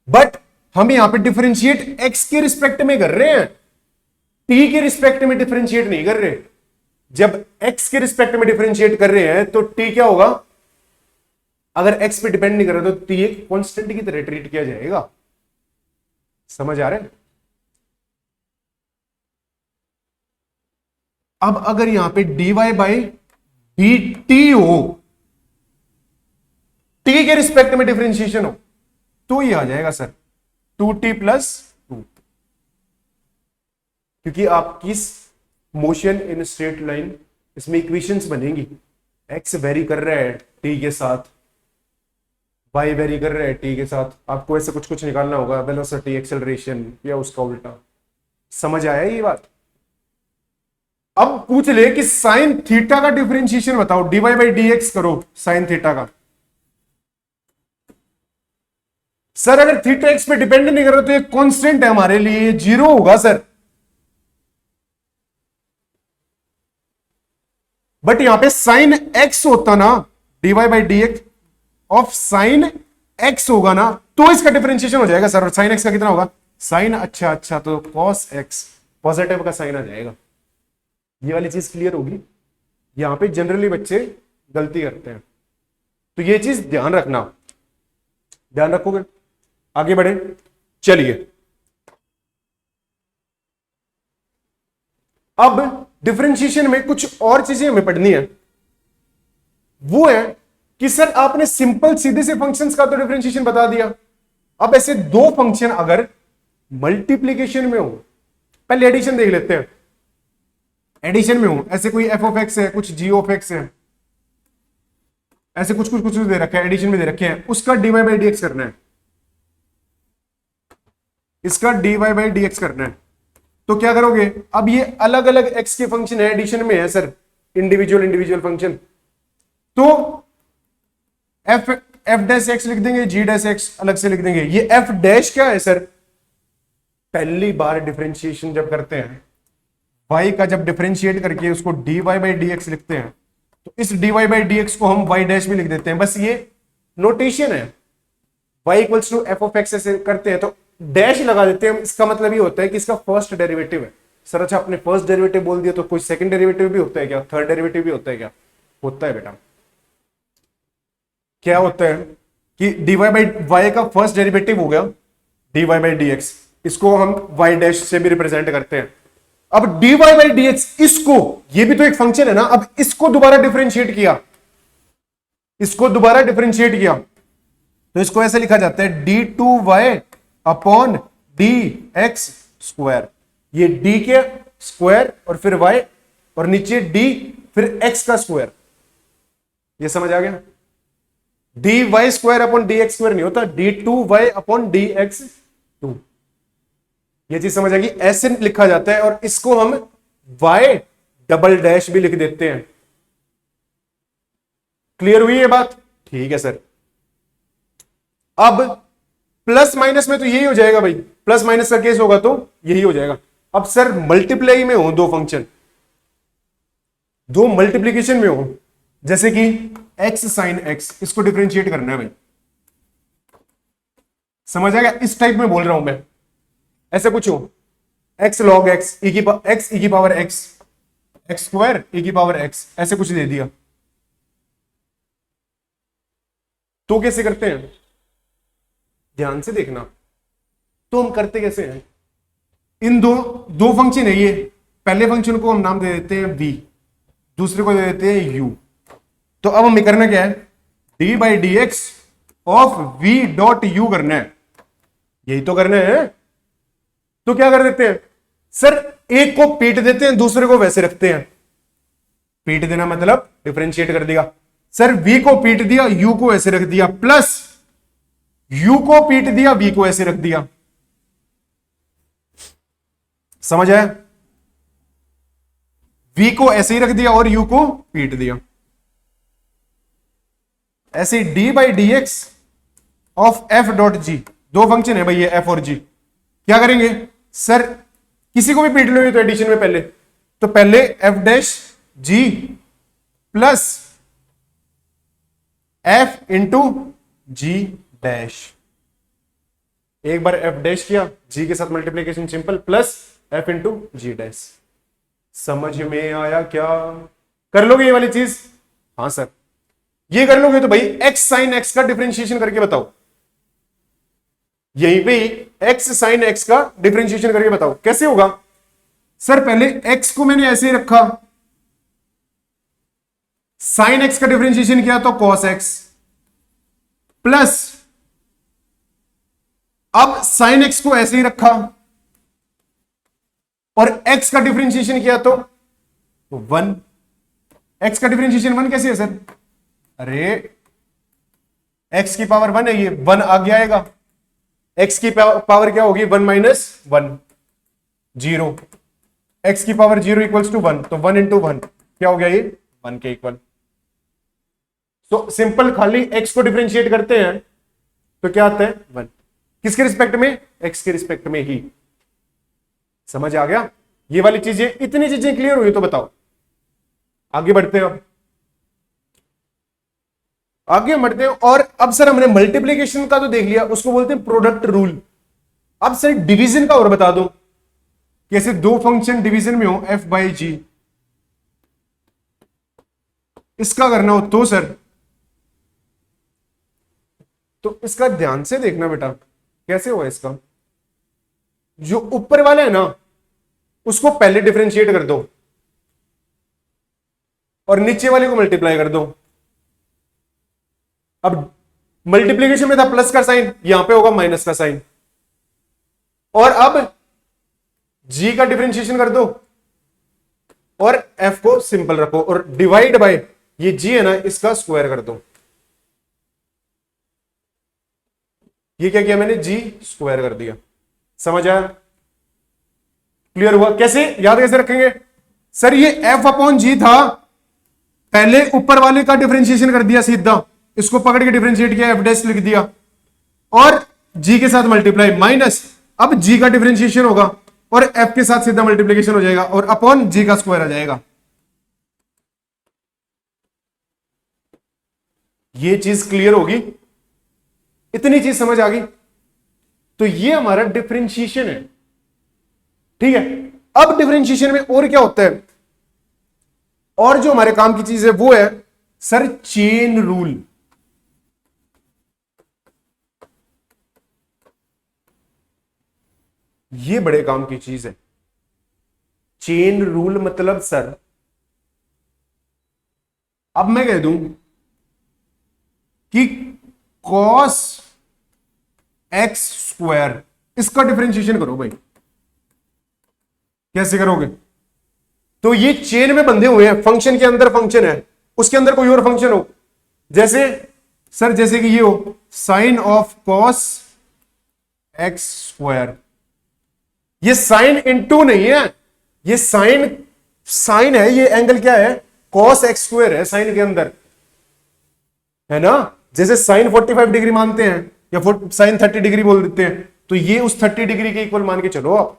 बट हम यहां पे डिफरेंशिएट x के रिस्पेक्ट में कर रहे हैं, t के रिस्पेक्ट में डिफरेंशिएट नहीं कर रहे। जब x के रिस्पेक्ट में डिफरेंशिएट कर रहे हैं तो t क्या होगा? अगर x पे डिपेंड नहीं कर रहा तो t एक कांस्टेंट की तरह ट्रीट किया जाएगा। समझ आ रहा है? अब अगर यहां पे dy बाई dt हो, t के रिस्पेक्ट में डिफरेंशिएशन हो, तो ये आ जाएगा सर 2t प्लस 2, क्योंकि आपकी मोशन इन स्ट्रेट लाइन, इसमें इक्वेशंस बनेंगी। x वेरी कर रहा है t के साथ, y वेरी कर रहा है t के साथ। आपको ऐसे कुछ निकालना होगा, वेलोसिटी, एक्सेलरेशन या उसका उल्टा। समझ आया ये बात? अब पूछ ले कि साइन थीटा का डिफरेंशिएशन बताओ, dy बाई डी एक्स करो साइन थीटा का। सर अगर थीटा एक्स पे डिपेंड नहीं कर रहा तो ये कांस्टेंट है हमारे लिए, 0 होगा सर। बट यहां पे साइन एक्स होता ना, dy by D X of sine x होगा ना, तो इसका डिफरेंशिएशन हो जाएगा सर। साइन एक्स का कितना होगा? साइन अच्छा तो कॉस एक्स, पॉजिटिव का साइन आ जाएगा। ये वाली चीज क्लियर होगी। यहां पे जनरली बच्चे गलती करते हैं, तो ये चीज ध्यान रखना, ध्यान रखोगे? आगे बढ़े, चलिए। अब डिफरेंशिएशन में कुछ और चीजें हमें पढ़नी है। वो है कि सर आपने सिंपल सीधे से फंक्शंस का तो डिफरेंशिएशन बता दिया। अब ऐसे दो फंक्शन अगर मल्टीप्लीकेशन में हो, पहले एडिशन देख लेते हैं। एडिशन में हो, ऐसे कोई एफ ऑफ एक्स है, कुछ जी ऑफ एक्स है, ऐसे कुछ दे रखा है, एडिशन में दे रखे हैं, उसका dy बाई डी एक्स करना है, इसका dy बाई डी एक्स करना है। तो क्या करोगे? अब ये अलग अलग x के फंक्शन है, एडिशन में है सर, इंडिविजुअल फंक्शन, तो एफ डैश एक्स लिख देंगे, जी डैश एक्स अलग से लिख देंगे। ये एफ डैश क्या है सर? पहली बार डिफरेंशिएशन जब करते हैं, y का जब डिफरेंशिएट करके उसको dy बाई डी एक्स लिखते हैं, तो इस dy बाई डी एक्स को हम y डैश भी लिख देते हैं। बस ये नोटेशन है, y equals to F of x ऐसे करते हैं तो डैश लगा देते हैं, इसका मतलब ये होता है कि इसका फर्स्ट डेरिवेटिव है। सर अच्छा आपने फर्स्ट डेरिवेटिव बोल दिया तो कोई सेकंड डेरिवेटिव भी होता है क्या, थर्ड डेरिवेटिव भी होता है क्या? होता है बेटा। क्या होता है कि dy बाई वाई का फर्स्ट डेरिवेटिव हो गया dy बाई dx, इसको हम y डैश से भी रिप्रेजेंट करते हैं। अब dy बाई dx, इसको, ये भी तो एक फंक्शन है ना, अब इसको दोबारा डिफरेंशिएट किया, इसको दोबारा डिफरेंशिएट किया तो इसको ऐसे लिखा जाता है d2y अपॉन dx स्क्वायर। ये d के स्क्वायर और फिर y और नीचे d फिर x का स्क्वायर। ये समझ आ गया? dy square upon dx square नहीं होता, d2y अपॉन dx2। ये चीज समझ आ गई? ऐसे लिखा जाता है और इसको हम y डबल डैश भी लिख देते हैं। क्लियर हुई ये बात? ठीक है सर। अब प्लस माइनस में तो यही हो जाएगा भाई, प्लस माइनस का केस होगा तो यही हो जाएगा। अब सर मल्टीप्लाई में हो दो फंक्शन, दो मल्टीप्लीकेशन में हो, जैसे कि x साइन x, इसको डिफरेंशिएट करना है भाई। समझ आ गया? इस टाइप में बोल रहा हूं मैं। ऐसे कुछ हो x log x e की पावर x स्क्वायर e की पावर x, ऐसे कुछ दे दिया तो कैसे करते हैं? ध्यान से देखना। तो हम करते कैसे हैं? इन दो फंक्शन है ये, पहले फंक्शन को हम नाम दे देते हैं v, दूसरे को दे देते हैं u। तो अब हमें करना क्या है? d by D X of v dot u करना है, यही तो करना है। तो क्या कर देते हैं सर, एक को पीट देते हैं, दूसरे को वैसे रखते हैं। पीट देना मतलब डिफरेंशिएट कर दिया। सर v को पीट दिया, u को ऐसे रख दिया, प्लस u को पीट दिया, v को ऐसे रख दिया। समझ आया? v को ऐसे ही रख दिया और u को पीट दिया। ऐसे d by D X of f dot g, दो फंक्शन है भाई ये f और g। क्या करेंगे सर, किसी को भी पीट लो तो एडिशन में पहले, तो पहले f dash g plus f into g dash. एक बार f डैश किया, g के साथ multiplication simple, plus f into G dash. समझ में आया क्या? कर लोगे ये वाली चीज? हाँ सर। ये कर लोगे तो भाई x साइन x का डिफरेंशिएशन करके बताओ, यहीं पे x साइन x का डिफरेंशिएशन करके बताओ कैसे होगा। सर पहले x को मैंने ऐसे ही रखा, साइन x का डिफरेंशिएशन किया तो cos x, प्लस अब साइन x को ऐसे ही रखा और x का डिफरेंशिएशन किया तो 1। x का डिफरेंशिएशन 1 कैसे है सर? अरे x की पावर 1 है, ये 1 आगे आएगा, x की पावर क्या होगी? 1 माइनस 1 0, x की पावर 0 इक्वल्स टू 1, तो 1 इंटू 1 क्या हो गया? ये 1 के इक्वल। तो सिंपल खाली x को डिफरेंशिएट करते हैं तो क्या आता है? 1। किसके रिस्पेक्ट में? x के रिस्पेक्ट में ही। समझ आ गया? ये वाली चीजें, इतनी चीजें क्लियर हुई तो बताओ आगे बढ़ते हैं। अब आगे बढ़ते हैं और अब सर हमने मल्टीप्लीकेशन का तो देख लिया, उसको बोलते हैं प्रोडक्ट रूल। अब सर डिवीजन का और बता दो, कैसे दो फंक्शन डिवीजन में हो f बाई जी, इसका करना हो तो सर, तो इसका ध्यान से देखना बेटा कैसे हुआ इसका। जो ऊपर वाला है ना उसको पहले डिफरेंशिएट कर दो और नीचे वाले को मल्टीप्लाई कर दो। अब मल्टीप्लीकेशन में था प्लस का साइन, यहां पे होगा माइनस का साइन, और अब g का डिफरेंशिएशन कर दो और f को सिंपल रखो और डिवाइड बाय ये g है ना इसका स्क्वायर कर दो। ये क्या किया मैंने? g स्क्वायर कर दिया। समझ आया? क्लियर हुआ? कैसे याद कैसे रखेंगे सर? ये f अपॉन जी था, पहले ऊपर वाले का डिफरेंशिएशन कर दिया सीधा, इसको पकड़ के डिफरेंशिएट किया, f डैश लिख दिया और g के साथ मल्टीप्लाई, माइनस अब g का डिफरेंशिएशन होगा और f के साथ सीधा मल्टीप्लिकेशन हो जाएगा और अपॉन g का स्क्वायर आ जाएगा। ये चीज क्लियर होगी? इतनी चीज समझ आ गई। तो ये हमारा डिफरेंशिएशन है, ठीक है। अब डिफरेंशिएशन में और क्या होता है, और जो हमारे काम की चीज है वो है सर चेन रूल। ये बड़े काम की चीज है। चेन रूल मतलब सर, अब मैं कह दूं कि cos x स्क्वायर, इसका डिफरेंशिएशन करो भाई। कैसे करोगे? तो ये चेन में बंधे हुए हैं, फंक्शन के अंदर फंक्शन है, उसके अंदर कोई और फंक्शन हो, जैसे सर जैसे कि ये हो sine of cos x square. ये साइन इनटू नहीं है, ये साइन साइन है, ये एंगल क्या है, cos x स्क्वायर है साइन के अंदर, है ना। जैसे साइन 45 डिग्री मानते हैं या साइन 30 डिग्री बोल देते हैं, तो ये उस 30 डिग्री के इक्वल मान के चलो आप,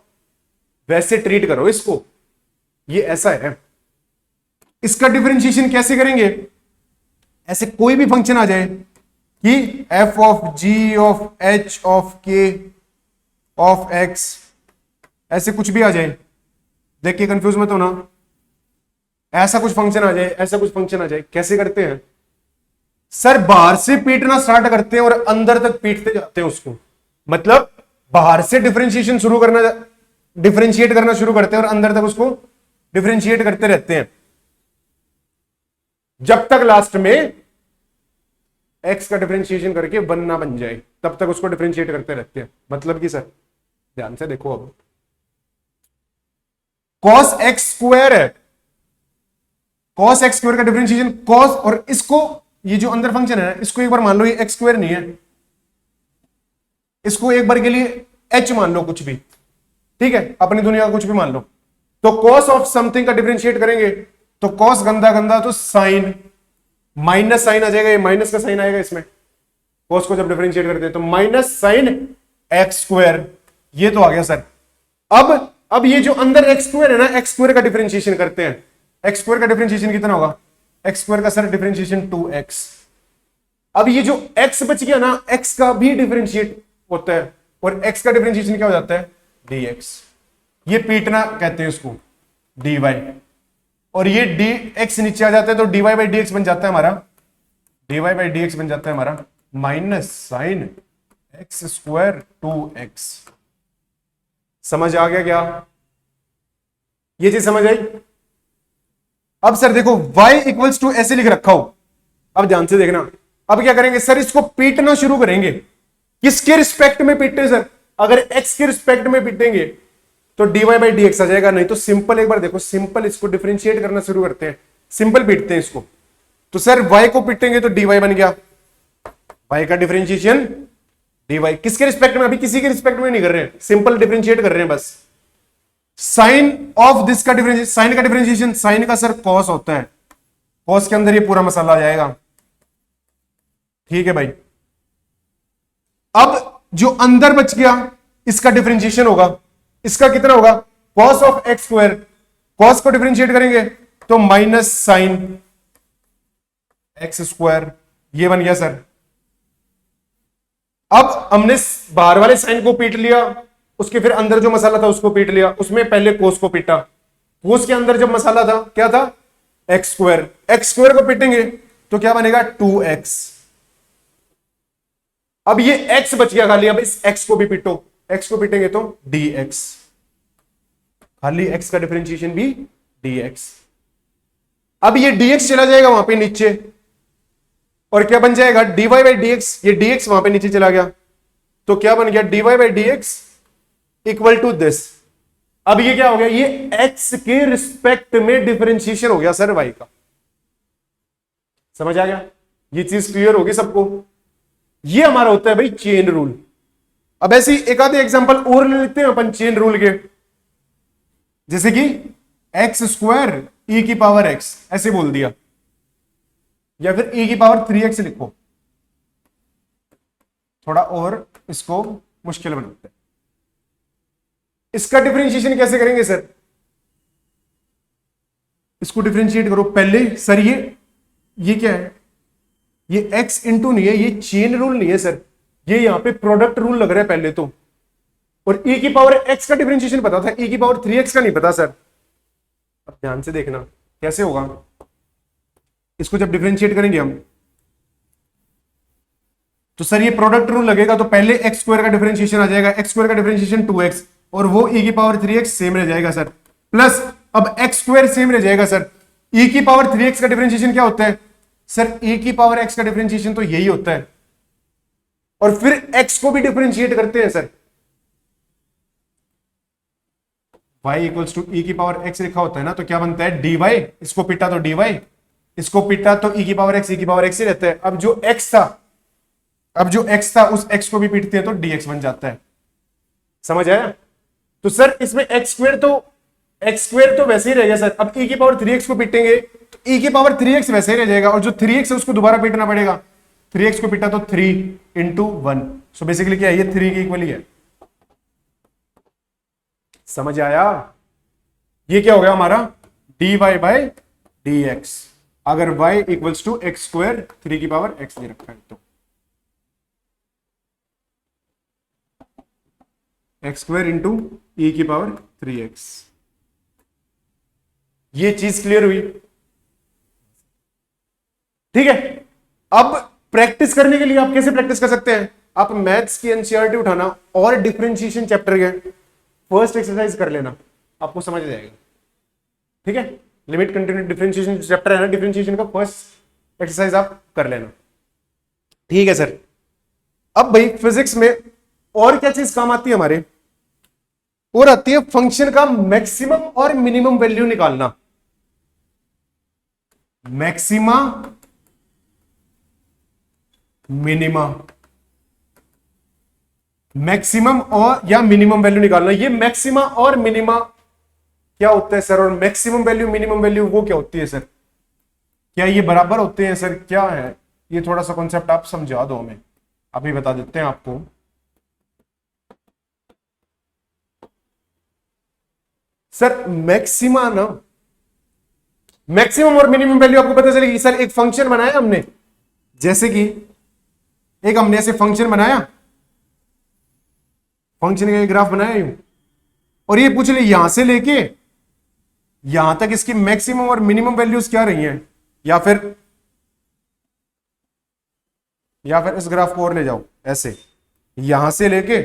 वैसे ट्रीट करो इसको, ये ऐसा है। इसका डिफरेंशिएशन कैसे करेंगे, ऐसे कोई भी फंक्शन आ जाए कि f of g of h of k of x, ऐसे कुछ भी आ जाए, देख के कंफ्यूज मत होना, ऐसा कुछ फंक्शन आ जाए, ऐसा कुछ फंक्शन आ जाए, कैसे करते हैं सर, बाहर से पीटना स्टार्ट करते हैं और अंदर तक पीटते जाते हैं उसको। मतलब बाहर से डिफरेंशिएशन शुरू करना, डिफरेंशिएट करना शुरू करते हैं और अंदर तक उसको डिफरेंशिएट करते रहते हैं, जब तक लास्ट में x का डिफरेंशिएशन करके 1 ना बन जाए, तब तक उसको डिफरेंशिएट करते रहते हैं। मतलब कि सर ध्यान से देखो, अब cos x स्क्वायर है, cos x स्क्वायर का डिफरेंशिएशन cos, और इसको ये जो अंदर फंक्शन है इसको एक बार मान लो ये x स्क्वायर नहीं है, इसको एक बार के लिए h मान लो, कुछ भी, ठीक है, अपनी दुनिया का कुछ भी मान लो। तो cos ऑफ समथिंग का डिफरेंशिएट करेंगे तो cos गंदा गंदा तो साइन, माइनस साइन आ जाएगा, ये माइनस का साइन आएगा इसमें, cos को जब डिफरेंशिएट करते हैं तो माइनस साइन x स्क्वायर, ये तो आ गया सर। अब ये जो अंदर x स्क्वायर है ना, x स्क्वायर का डिफरेंशिएशन करते हैं, x स्क्वायर का डिफरेंशिएशन कितना होगा, x स्क्वायर का सर डिफरेंशिएशन 2x। अब ये जो x बच गया ना, x का भी डिफरेंशिएट होता है और x का डिफरेंशिएशन क्या हो जाता है, dx। ये पीटना कहते हैं इसको, dy, और ये dx नीचे आ जाता है तो dy बाई dx बन जाता है हमारा, dy बाई dx बन जाता है हमारा minus sine x square 2x। समझ आ गया क्या, ये चीज समझ आई। अब सर देखो y इक्वल्स टू ऐसे लिख रखा हो, अब ध्यान से देखना, अब क्या करेंगे सर, इसको पीटना शुरू करेंगे। किसके रिस्पेक्ट में पीटते सर, अगर x के रिस्पेक्ट में पीटेंगे तो dy बाई dx आ जाएगा, नहीं तो सिंपल, एक बार देखो सिंपल, इसको डिफरेंशिएट करना शुरू करते हैं, सिंपल पीटते हैं इसको। तो सर y को पीटेंगे तो dy बन गया, y का डिफरेंशिएशन dy, किसके रिस्पेक्ट में, अभी किसी के रिस्पेक्ट में नहीं कर रहे हैं, सिंपल डिफरेंशिएट कर रहे हैं बस। साइन ऑफ दिस का डिफरेंशिएशन, साइन का डिफरेंशिएशन, साइन का सर कॉस होता है, कॉस के अंदर ये पूरा मसाला आ जाएगा, ठीक है भाई। अब जो अंदर बच गया इसका डिफरेंशिएशन होगा, इसका कितना होगा, cos of x square, cos को डिफरेंशिएट करेंगे तो माइनस साइन एक्स स्क्वायर, ये बन गया सर। अब हमने बाहर वाले साइन को पीट लिया, उसके फिर अंदर जो मसाला था उसको पीट लिया, उसमें पहले कोस को पीटा, कोस के अंदर जब मसाला था क्या था, एक्स स्क्वायर, एक्स स्क्वायर को पीटेंगे तो क्या बनेगा 2x। अब ये x बच गया खाली, अब इस x को भी पीटो, x को पीटेंगे तो dx, खाली x का डिफरेंशिएशन भी dx। अब ये dx चला जाएगा वहां पे नीचे और क्या बन जाएगा, dy बाई dx, ये dx वहां पे नीचे चला गया तो क्या बन गया, dy by dx equal to this. अब ये क्या हो गया, ये x के रिस्पेक्ट में डिफरेंशिएशन हो गया सर y का। समझ आ गया, ये चीज क्लियर होगी सबको। ये हमारा होता है भाई चेन रूल। अब ऐसी एक आधे एग्जांपल और ले लेते हैं अपन चेन रूल के, जैसे कि एक्स स्क्वायर ई की पावर एक्स ऐसे बोल दिया, या फिर ई की पावर 3x लिखो, थोड़ा और इसको मुश्किल बनाते हैं। इसका डिफरेंशिएशन कैसे करेंगे सर, इसको डिफरेंशिएट करो पहले सर, ये क्या है, ये x इंटू नहीं है, ये चेन रूल नहीं है सर, ये यहां पे प्रोडक्ट रूल लग रहा है पहले तो, और e की पावर x का डिफरेंशिएशन पता था, e की पावर 3x का नहीं पता सर। अब ध्यान से देखना कैसे होगा, इसको जब डिफरेंशिएट करेंगे हम, तो सर ये प्रोडक्ट रूल लगेगा, तो पहले एक्स स्क्वायर का डिफरेंशिएशन आ जाएगा, एक्स स्क्वायर का डिफरेंशिएशन 2x, और वो e की पावर 3x सेम रह जाएगा सर, प्लस अब एक्स स्क्वायर सेम रह जाएगा सर। e की पावर 3x का डिफरेंशिएशन क्या होता है सर, e की पावर x का डिफरेंशिएशन तो यही होता है, और फिर x को भी डिफरेंशिएट करते हैं सर, y इक्वल्स टू ई की पावर x लिखा होता है ना, तो क्या बनता है dy, इसको पिटा तो dy, इसको पिटा तो e की पावर x, e की पावर x ही रहता है। अब जो x था उस x को भी पीटते हैं तो dx बन जाता है, समझ आया। तो सर इसमें x स्क्वायर तो वैसे ही रहेगा सर, अब e की पावर 3x को पीटेंगे तो e की पावर 3x वैसे ही रह जाएगा, और जो 3x है उसको दोबारा पीटना पड़ेगा, 3x को पीटा तो 3 इंटू 1, सो बेसिकली क्या है, ये 3 के इक्वल ही है, समझ आया। ये क्या हो गया हमारा dy बाय dx, अगर y equals to x square 3 की पावर x दे रखा है तो एक्स स्क्वायर इंटू ई की पावर 3x। ये चीज क्लियर हुई, ठीक है। अब प्रैक्टिस करने के लिए आप कैसे प्रैक्टिस कर सकते हैं, आप मैथ्स की एनसीईआरटी उठाना और डिफरेंशिएशन चैप्टर के फर्स्ट एक्सरसाइज कर लेना, आपको समझ आ जाएगा, ठीक है। लिमिट कंटिन्यूटी डिफरेंशिएशन चैप्टर है ना, डिफरेंशिएशन का फर्स्ट एक्सरसाइज आप कर लेना, ठीक है सर। अब भाई फिजिक्स में और क्या चीज काम आती है हमारे, और आती है फंक्शन का मैक्सिमम और मिनिमम वैल्यू निकालना, मैक्सिमा मिनिमा, मैक्सिमम और या मिनिमम वैल्यू निकालना। ये मैक्सिमा और मिनिमा क्या होता है सर, और मैक्सिमम वैल्यू मिनिमम वैल्यू वो क्या होती है सर, क्या ये बराबर होते हैं सर, क्या है ये, थोड़ा सा कॉन्सेप्ट आप समझा दो हमें, अभी बता देते हैं आपको। सर मैक्सिमा ना, मैक्सिमम और मिनिमम वैल्यू आपको पता चलेगी सर, एक फंक्शन बनाया हमने, जैसे कि एक हमने ऐसे फंक्शन बनाया, फंक्शन का ग्राफ बनाया यूं, और ये पूछ ले यहां से लेके यहां तक इसकी मैक्सिमम और मिनिमम वैल्यूज क्या रही हैं, या फिर इस ग्राफ को और ले जाओ ऐसे, यहां से लेके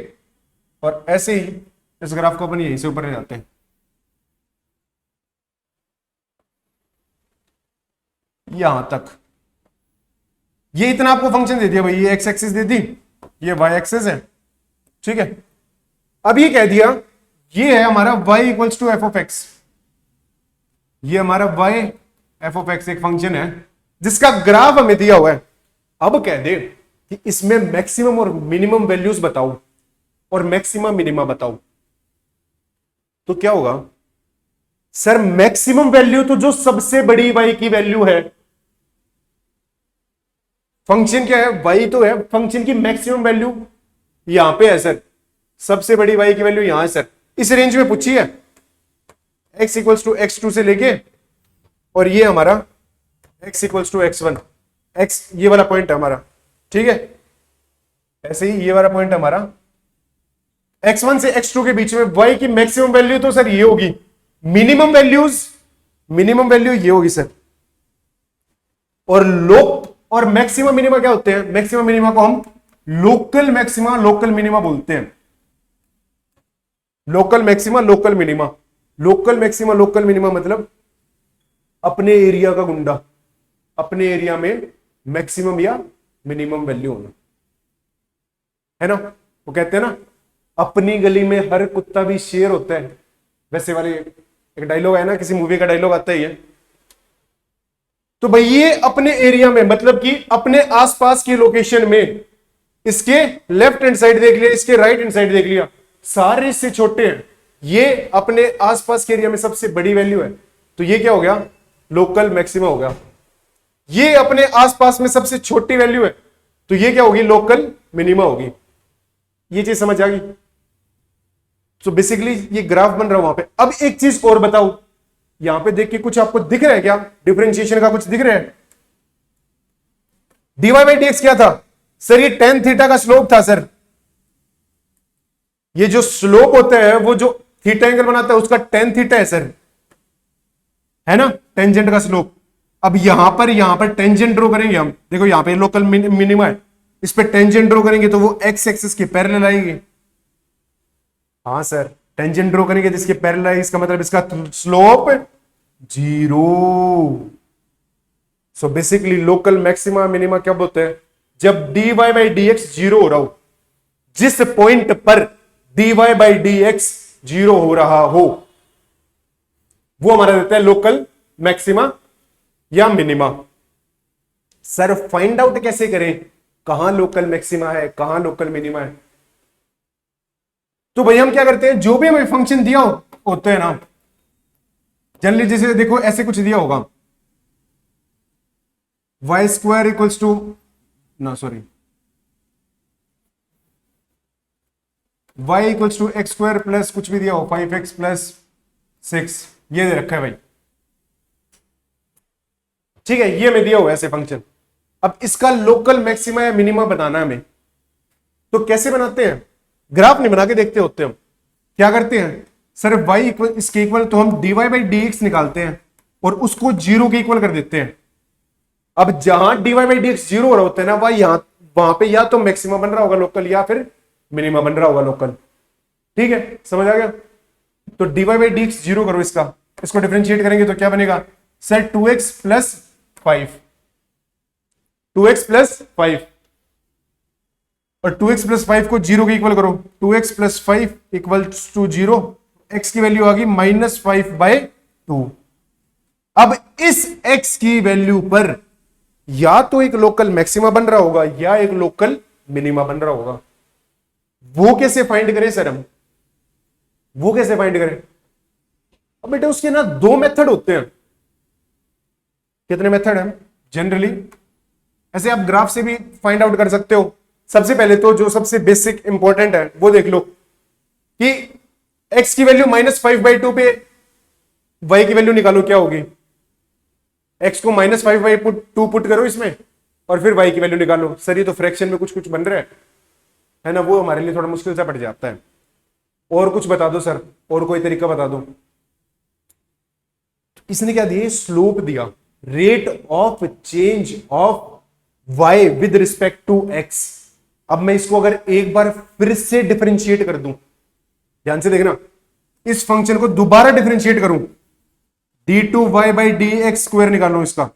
और ऐसे ही इस ग्राफ को अपन यहीं से ऊपर ले जाते हैं, यहां तक। ये इतना आपको फंक्शन दे दिया भाई, ये एक्स एक्सिस दे दी, ये वाई एक्सिस है, ठीक है। अब ये कह दिया ये है हमारा y equals to F of x, ये हमारा y एफ ऑफ एक्स एक फंक्शन है जिसका ग्राफ हमें दिया हुआ है। अब कह दे कि इसमें मैक्सिमम और मिनिमम वैल्यूज बताओ और मैक्सिमम मिनिमा बताओ, तो क्या होगा सर, मैक्सिमम वैल्यू तो जो सबसे बड़ी y की वैल्यू है, फंक्शन क्या है y तो है, फंक्शन की मैक्सिमम वैल्यू यहां पे है सर, सबसे बड़ी y की वैल्यू यहां है सर, इस रेंज में पूछी है, x इक्वल्स टू x2 से लेके, और ये हमारा x equals to x1, x ये वाला पॉइंट है हमारा, ठीक है। ऐसे ही ये वाला पॉइंट है हमारा, x1 से x2 के बीच में y की मैक्सिमम वैल्यू तो सर ये होगी, मिनिमम वैल्यू ये होगी सर, और मैक्सिमम मिनिमा क्या होते हैं, मैक्सिमम मिनिमा को हम लोकल मैक्सिमा लोकल मिनिमा बोलते हैं, local maxima local minima, local maxima local minima मतलब अपने एरिया का गुंडा, अपने एरिया में मैक्सिमम या मिनिमम वैल्यू होना, है ना। वो कहते हैं ना अपनी गली में हर कुत्ता भी शेर होता है, वैसे वाले एक डायलॉग है ना, किसी मूवी का डायलॉग आता ही है। तो भाई ये अपने एरिया में मतलब कि अपने आसपास की लोकेशन में, इसके लेफ्ट हैंड साइड देख लिया, इसके राइट हैंड साइड देख लिया, सारे से छोटे हैं, ये अपने आसपास के एरिया में सबसे बड़ी वैल्यू है, तो ये क्या हो गया, लोकल मैक्सिमा हो गया। ये अपने आसपास में सबसे छोटी वैल्यू है, तो ये क्या होगी, लोकल मिनिमा होगी। ये चीज समझ आ गई। तो बेसिकली ये ग्राफ बन रहा है वहां पे। अब एक चीज और बताओ, यहां पे देख के कुछ आपको दिख रहा है क्या, डिफरेंशिएशन का कुछ दिख रहा है। dy बाई dx क्या था, सर ये टेन थीटा का स्लोप था सर। ये जो स्लोप होता है वो जो थीटा एंगल बनाता है उसका टेन थीटा है सर, है ना, टेंजेंट का स्लोप। अब यहां पर टेंजेंट ड्रॉ करेंगे हम, देखो यहां पे लोकल मिनिमा है, इस पे टेंजेंट ड्रॉ करेंगे तो वो एक्स एक्सिस के पैरेलल आएगी। हाँ सर, टेंजेंट ड्रॉ करेंगे जिसके पैरेलल आएगी, इसका मतलब इसका slope 0। So basically local maxima minima कब होते हैं? जब dy by D x zero हो रहा हो। जिस पॉइंट पर dy by D x zero हो रहा हो वो हमारा देता है लोकल मैक्सिमा या मिनिमा। सर फाइंड आउट कैसे करें कहां लोकल मैक्सिमा है कहां लोकल मिनिमा है? तो भाई हम क्या करते हैं, जो भी हमें फंक्शन दिया होता है ना, जनरली जैसे देखो ऐसे कुछ दिया होगा, y square equals to y equals to x square plus कुछ भी दिया हो 5x प्लस 6, ये दे रखा है भाई, ठीक है, ये हमें दिया हुआ है ऐसे फंक्शन। अब इसका लोकल मैक्सिमा या मिनिमा बनाना है हमें, तो कैसे बनाते हैं? ग्राफ नहीं बना के देखते होते हम, क्या करते हैं सर, y इक्वल इसके इक्वल तो हम dy बाई डी एक्स निकालते हैं और उसको जीरो के इक्वल कर देते हैं। अब जहां dy by D x zero हो रहा होता है ना, वहां पे या तो मैक्सिमा बन रहा होगा लोकल या फिर मिनिमा बन रहा होगा लोकल। ठीक है, समझ आ गया? तो dy by D x zero करो, इसको डिफरेंशिएट करेंगे तो क्या बनेगा sir, 2x plus 5, 2x plus 5 और 2x प्लस 5 को जीरो के इक्वल करो, 2x plus 5 equal to zero, x की वैल्यू आ गई -5/2। अब इस x की वैल्यू पर या तो एक लोकल मैक्सिमा बन रहा होगा या एक लोकल मिनिमा बन रहा होगा। वो कैसे फाइंड करें सर हम, वो कैसे फाइंड करें? अब बेटे उसके ना दो मेथड होते हैं। कितने मेथड हैं जनरली? ऐसे आप ग्राफ से भी फाइंड आउट कर सकते हो। सबसे पहले तो जो सबसे बेसिक इंपॉर्टेंट है वो देख लो कि x की वैल्यू -5/2 पे y की वैल्यू निकालो, क्या होगी? x को -5/2 पुट करो इसमें और फिर y की वैल्यू निकालो। सर ये तो फ्रैक्शन में कुछ कुछ बन रहा है ना, वो हमारे लिए थोड़ा मुश्किल सा पड़ जाता है। और कुछ बता दो सर, और कोई तरीका बता दो। इसने क्या दिया? स्लोप दिया, rate of change of y with respect to x। अब मैं इसको अगर एक बार फिर से डिफरेंशिएट कर दूं, ध्यान से देखना, इस फंक्शन को दोबारा डिफरेंशिएट करूं, d2y by D x square निकालो इसका।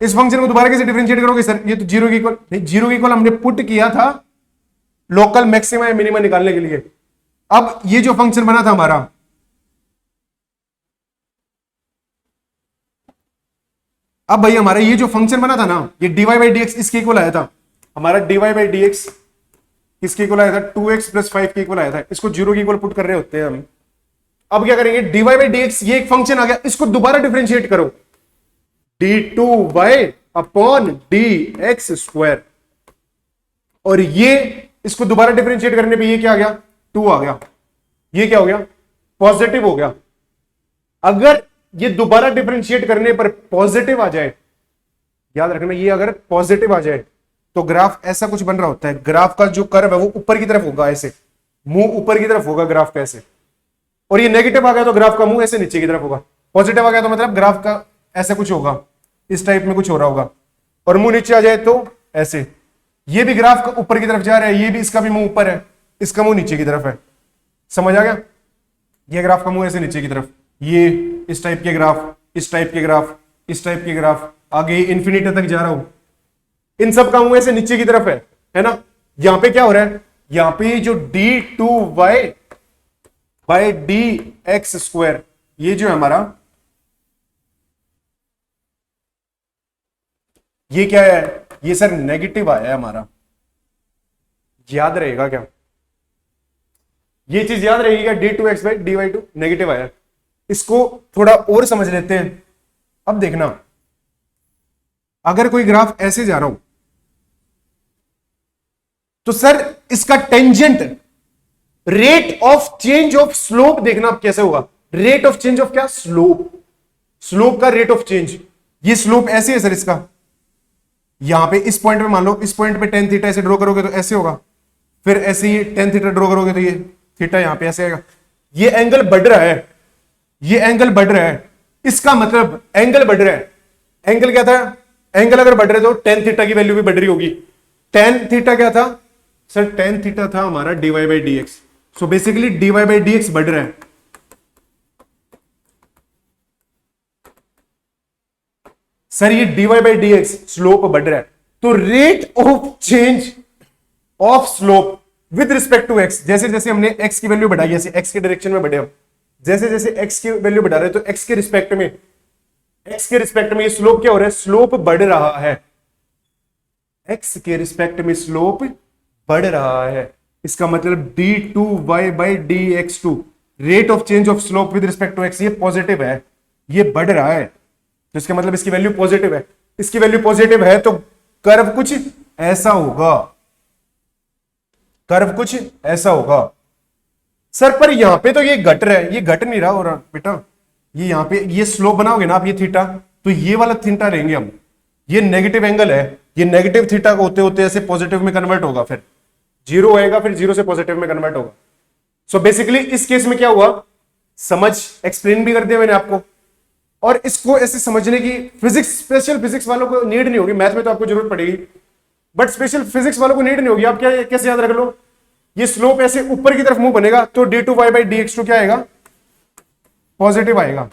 इस फंक्शन को दोबारा कैसे डिफरेंशिएट करोगे सर? ये तो जीरो के इक्वल नहीं, जीरो के इक्वल हमने पुट किया था लोकल मैक्सिमा या मिनिमा निकालने के लिए। अब ये जो फंक्शन बना था हमारा, अब भाई हमारा ये जो फंक्शन बना था ना, ये dy बाई डी एक्स इसके इक्वल आया था। हमारा dy बाई डी एक्स किसके इक्वल आया था? 2x प्लस 5 के इक्वल आया था। इसको जीरो के इक्वल पुट कर रहे होते हैं हम। अब क्या करेंगे, dy बाई डी एक्स ये एक फंक्शन आ गया, इसको दोबारा डिफरेंशिएट करो, d2y upon D x square, और ये इसको दोबारा डिफरेंशिएट करने पे ये क्या आ गया? 2 आ गया। ये क्या हो गया? पॉजिटिव हो गया। अगर ये दोबारा डिफरेंशिएट करने पर पॉजिटिव आ जाए, याद रखना, ये अगर पॉजिटिव आ जाए तो ग्राफ ऐसा कुछ बन रहा होता है। ग्राफ का जो कर्व है वो ऊपर की तरफ होगा, ऐसे मुंह ऊपर की तरफ होगा ग्राफ का ऐसे। और ये नेगेटिव आ गया तो ग्राफ का मुंह ऐसे नीचे की तरफ होगा। पॉजिटिव आ गया तो मतलब ग्राफ का ऐसा कुछ होगा, इस टाइप में कुछ हो रहा होगा। और मुंह नीचे आ जाए तो ऐसे। ये भी ग्राफ का ऊपर की तरफ जा रहा है, ये भी, इसका भी मुंह ऊपर है, इसका मुंह नीचे की तरफ है। समझ आ गया? ये ग्राफ का मुंह ऐसे नीचे की तरफ, ये इस टाइप के ग्राफ, इस टाइप के ग्राफ, इस टाइप के ग्राफ, आगे इन्फिनिटी तक जा रहा हूं, इन सब का मुंह ऐसे नीचे की तरफ है ना। यहां पे क्या हो रहा है? यहां पे जो d2y by D x square, ये जो है हमारा, ये क्या है? ये सर नेगेटिव आया है हमारा। याद रहेगा क्या? ये चीज याद रहेगी क्या? d2x by dy to negative आया। इसको थोड़ा और समझ लेते हैं। अब देखना, अगर कोई ग्राफ ऐसे जा रहा हूं तो सर इसका tangent, rate of change of slope देखना अब कैसे होगा। रेट ऑफ चेंज ऑफ क्या? स्लोप, स्लोप का रेट ऑफ चेंज। ये स्लोप ऐसे है सर इसका, यहां पे इस पॉइंट पे मान लो, इस पॉइंट पे टेन थीटा ऐसे ड्रॉ करोगे तो ऐसे होगा, फिर ऐसे ही टेन थीटा ड्रॉ करोगे तो ये थीटा यहां पे ऐसे आएगा। ये एंगल बढ़ रहा है, ये एंगल बढ़ रहा है, इसका मतलब एंगल बढ़ रहा है। एंगल क्या था? एंगल अगर बढ़ रहे तो टेन थीटा की वैल्यू भी बढ़ रही होगी। टेन थीटा क्या था सर? टेन थीटा था हमारा d y by D x. So basically d y by D x बढ़ रहा है। सर ये d y by D x slope बढ़ रहा है, तो rate of change of slope with respect to x, जैसे जैसे हमने एक्स की वैल्यू बढ़ाई, जैसे एक्स के डायरेक्शन में बढ़े हम, जैसे जैसे एक्स की वैल्यू बढ़ा रहे हैं तो एक्स के रिस्पेक्ट में, एक्स के रिस्पेक्ट में ये स्लोप क्या हो रहा है? स्लोप बढ़ रहा है। एक्स के रिस्पेक्ट में स्लोप बढ़ रहा है। इसका मतलब d2y by dx2 rate of change of slope with respect to x, ये पॉजिटिव है, ये बढ़ रहा है, तो इसका मतलब इसकी वैल्यू पॉजिटिव है। इसकी वैल्यू पॉजिटिव है तो कर्व कुछ ऐसा होगा, कर्व कुछ ऐसा होगा। सर पर यहां पे तो ये घट रहा है, ये घट नहीं रहा हो रहा बेटा, ये यहां पे ये स्लोप बनाओगे ना आप, ये थीटा, तो ये वाला थीटा रहेंगे हम, ये नेगेटिव एंगल है, ये नेगेटिव थीटा होते होते ऐसे पॉजिटिव में कन्वर्ट होगा, फिर जीरो आएगा, फिर जीरो से पॉजिटिव में कन्वर्ट होगा। सो बेसिकली इस केस में क्या हुआ, समझ एक्सप्लेन भी कर दिया मैंने आपको, और इसको ऐसे समझने की फिजिक्स, स्पेशल फिजिक्स वालों को नीड नहीं होगी, मैथ में तो आपको जरूरत पड़ेगी, बट स्पेशल फिजिक्स वालों को नीड नहीं होगी। आप क्या कैसे याद रख लो, ये स्लोप ऐसे ऊपर की तरफ मुंह बनेगा तो d2y बाई dx2 क्या आएगा? पॉजिटिव आएगा।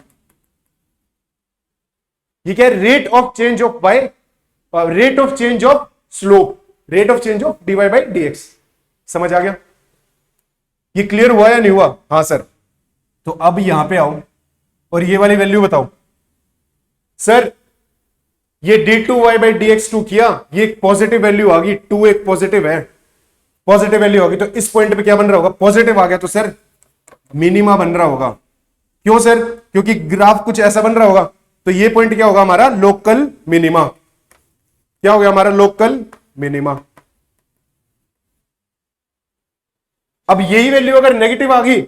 ये क्या है? Rate of change of y, rate of change of slope, rate of change of dy by dx। समझ आ गया? ये क्लियर हुआ या नहीं हुआ? हाँ सर। तो अब यहां पे आओ और ये वाली वैल्यू बताओ। सर ये d2y बाई dx2 किया, ये एक पॉजिटिव वैल्यू आ गई, 2 एक पॉजिटिव है, पॉजिटिव वैल्यू होगी तो इस पॉइंट पे क्या बन रहा होगा? पॉजिटिव आ गया, तो सर मिनिमा बन रहा होगा। क्यों सर? क्योंकि ग्राफ कुछ ऐसा बन रहा होगा, तो ये पॉइंट क्या होगा हमारा? Local minima. क्या हो गया हमारा? Local minima. अब यही वैल्यू अगर नेगेटिव आ गई,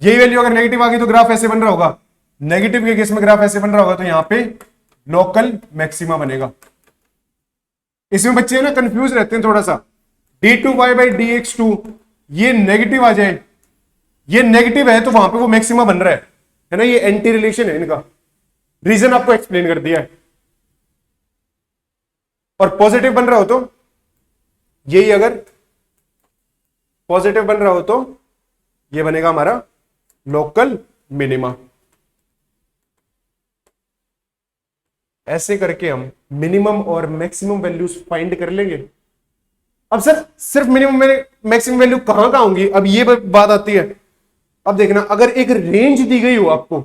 यही वैल्यू अगर नेगेटिव आ गई तो ग्राफ ऐसे बन रहा होगा, नेगेटिव के केस में ग्राफ ऐसे बन रहा होगा, तो यहां पे लोकल मैक्सिमा बनेगा। इसमें बच्चे ना कंफ्यूज रहते हैं थोड़ा सा, d2y बाई dx2 ये नेगेटिव आ जाए, ये नेगेटिव है तो वहां पे वो मैक्सिमा बन रहा है ना, ये एंटी रिलेशन है इनका, रीजन आपको एक्सप्लेन कर दिया है। और पॉजिटिव बन रहा हो तो यही, अगर पॉजिटिव बन रहा हो तो ये बनेगा हमारा लोकल मिनिमा। ऐसे करके हम मिनिमम और मैक्सिमम वैल्यूज फाइंड कर लेंगे। अब सर सिर्फ मिनिमम में मैक्सिमम वैल्यू कहां होंगी? अब ये बात आती है। अब देखना, अगर एक रेंज दी गई हो आपको,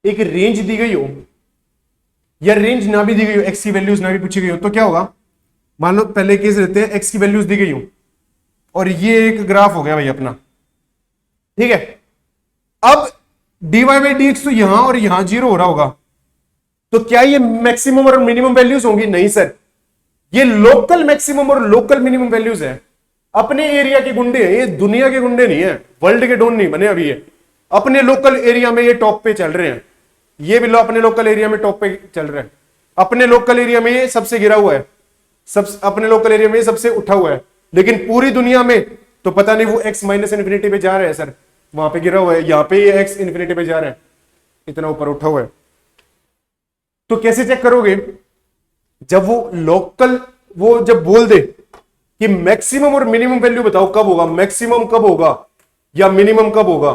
एक रेंज दी गई हो, या रेंज ना भी दी गई हो, एक्स की वैल्यूज ना भी पूछी गई हो, तो क्या होगा? मान लो पहले केस रहते हैं, एक्स की वैल्यूज दी गई हो और ये एक ग्राफ हो गया भाई अपना, ठीक है। अब dy बाई dx तो यहां और यहां जीरो हो रहा होगा, तो क्या ये मैक्सिमम और मिनिमम वैल्यूज होंगी? नहीं सर, ये लोकल मैक्सिमम और लोकल मिनिमम वैल्यूज है। अपने एरिया के गुंडे हैं ये, दुनिया के गुंडे नहीं है, वर्ल्ड के डॉन नहीं बने अभी ये, अपने लोकल एरिया में ये टॉप पे चल रहे हैं। ये भी लो अपने लोकल एरिया में टॉप पे चल रहे हैं, अपने लोकल एरिया में ये सबसे गिरा हुआ है, सब अपने लोकल एरिया में सबसे उठा हुआ है, लेकिन पूरी दुनिया में तो पता नहीं वो x माइनस इन्फिनिटी पे जा रहा है सर, वहां पे गिरा हुआ है, यहां पे ये x इन्फिनिटी पे जा रहा है, इतना ऊपर उठा हुआ है। तो कैसे चेक करोगे? जब वो लोकल, वो जब बोल दे कि मैक्सिमम और मिनिमम वैल्यू बताओ कब होगा, मैक्सिमम कब होगा या मिनिमम कब होगा,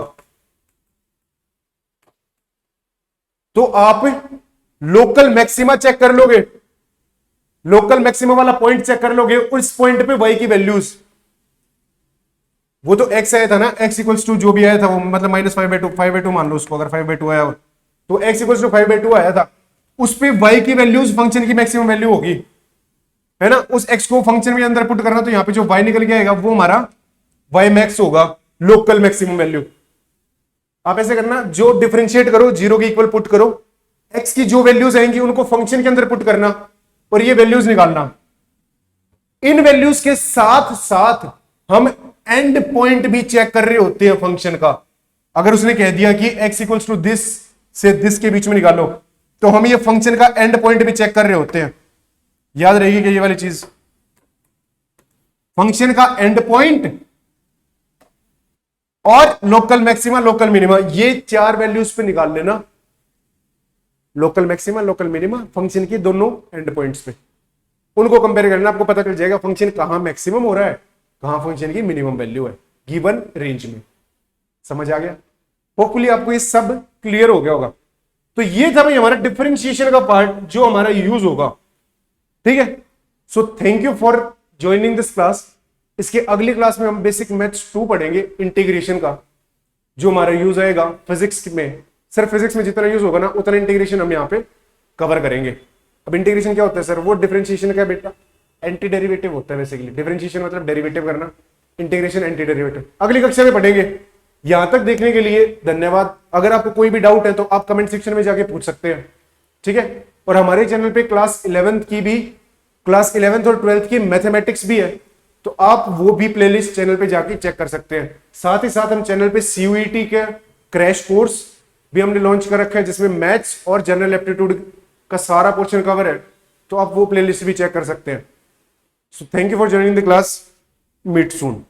तो आप लोकल मैक्सिमा चेक कर लोगे, लोकल मैक्सिमम वाला पॉइंट चेक कर लोगे, उस पॉइंट पे y की वैल्यूज, वो तो x आया था ना, x इक्वल्स टू जो भी आया था वो, मतलब माइनस 5/2 मान लो उसको, अगर 5/2 आया हो तो x इक्वल्स टू 5/2 आया था, उस पे y की वैल्यूज फंक्शन की मैक्सिमम वैल्यू होगी, है ना। उस x को फंक्शन में अंदर पुट करना, तो यहां पे जो y निकल के आएगा वो हमारा y मैक्स होगा, लोकल मैक्सिमम वैल्यू। आप ऐसे करना, जो डिफरेंशिएट करो जीरो के इक्वल पुट करो, x की जो वैल्यूज आएंगी उनको फंक्शन के अंदर पुट करना और ये वैल्यूज निकालना। इन वैल्यूज के साथ साथ हम एंड पॉइंट भी चेक कर रहे होते हैं फंक्शन का। अगर उसने कह दिया कि x इक्वल्स टू दिस से दिस के बीच में निकालो, तो हम ये फंक्शन का एंड पॉइंट भी चेक कर रहे होते हैं। याद रहेगी कि ये वाली चीज, फंक्शन का एंड पॉइंट और लोकल मैक्सिमा लोकल मिनिमा, ये चार वैल्यूज पे निकाल लेना। Local maxima local minima function की दोनों एंड पॉइंट्स पे, उनको कंपेयर करना, आपको पता चल जाएगा फंक्शन कहां मैक्सिमम हो रहा है, कहां फंक्शन की मिनिमम वैल्यू है गिवन रेंज में। समझ आ गया? होपफुली आपको ये सब क्लियर हो गया होगा। तो ये था भाई हमारा डिफरेंशिएशन का पार्ट जो हमारा यूज होगा। ठीक है, सो thank you for joining this class. इसके अगली क्लास में हम बेसिक मैथ्स 2 पढ़ेंगे, इंटीग्रेशन का, जो हमारा यूज आएगा फिजिक्स में। सिर्फ फिजिक्स में जितना यूज होगा ना उतना इंटीग्रेशन हम यहाँ पे कवर करेंगे। अब इंटीग्रेशन क्या होता है सर? वो डिफरेंशिएशन का बेटा एंटी डेरिवेटिव होता है बेसिकली। डिफरेंशिएशन मतलब डेरिवेटिव करना, इंटीग्रेशन एंटी डेरिवेटिव। अगली कक्षा में पढ़ेंगे। यहां तक देखने के लिए धन्यवाद। अगर आपको कोई भी डाउट है तो आप कमेंट सेक्शन में जाके पूछ सकते हैं। ठीक है, और हमारे चैनल पे क्लास 11th की भी, क्लास 11th और 12th की मैथमेटिक्स भी है, तो आप वो भी प्लेलिस्ट चैनल पे जाके चेक कर सकते हैं। साथ ही साथ हम चैनल पे सीयूईटी के क्रैश कोर्स भी हमने लॉन्च कर रखा है, जिसमें मैथ्स और जनरल एप्टीट्यूड का सारा पोर्शन कवर है, तो आप वो प्लेलिस्ट भी चेक कर सकते हैं। So thank you for joining the class, meet soon.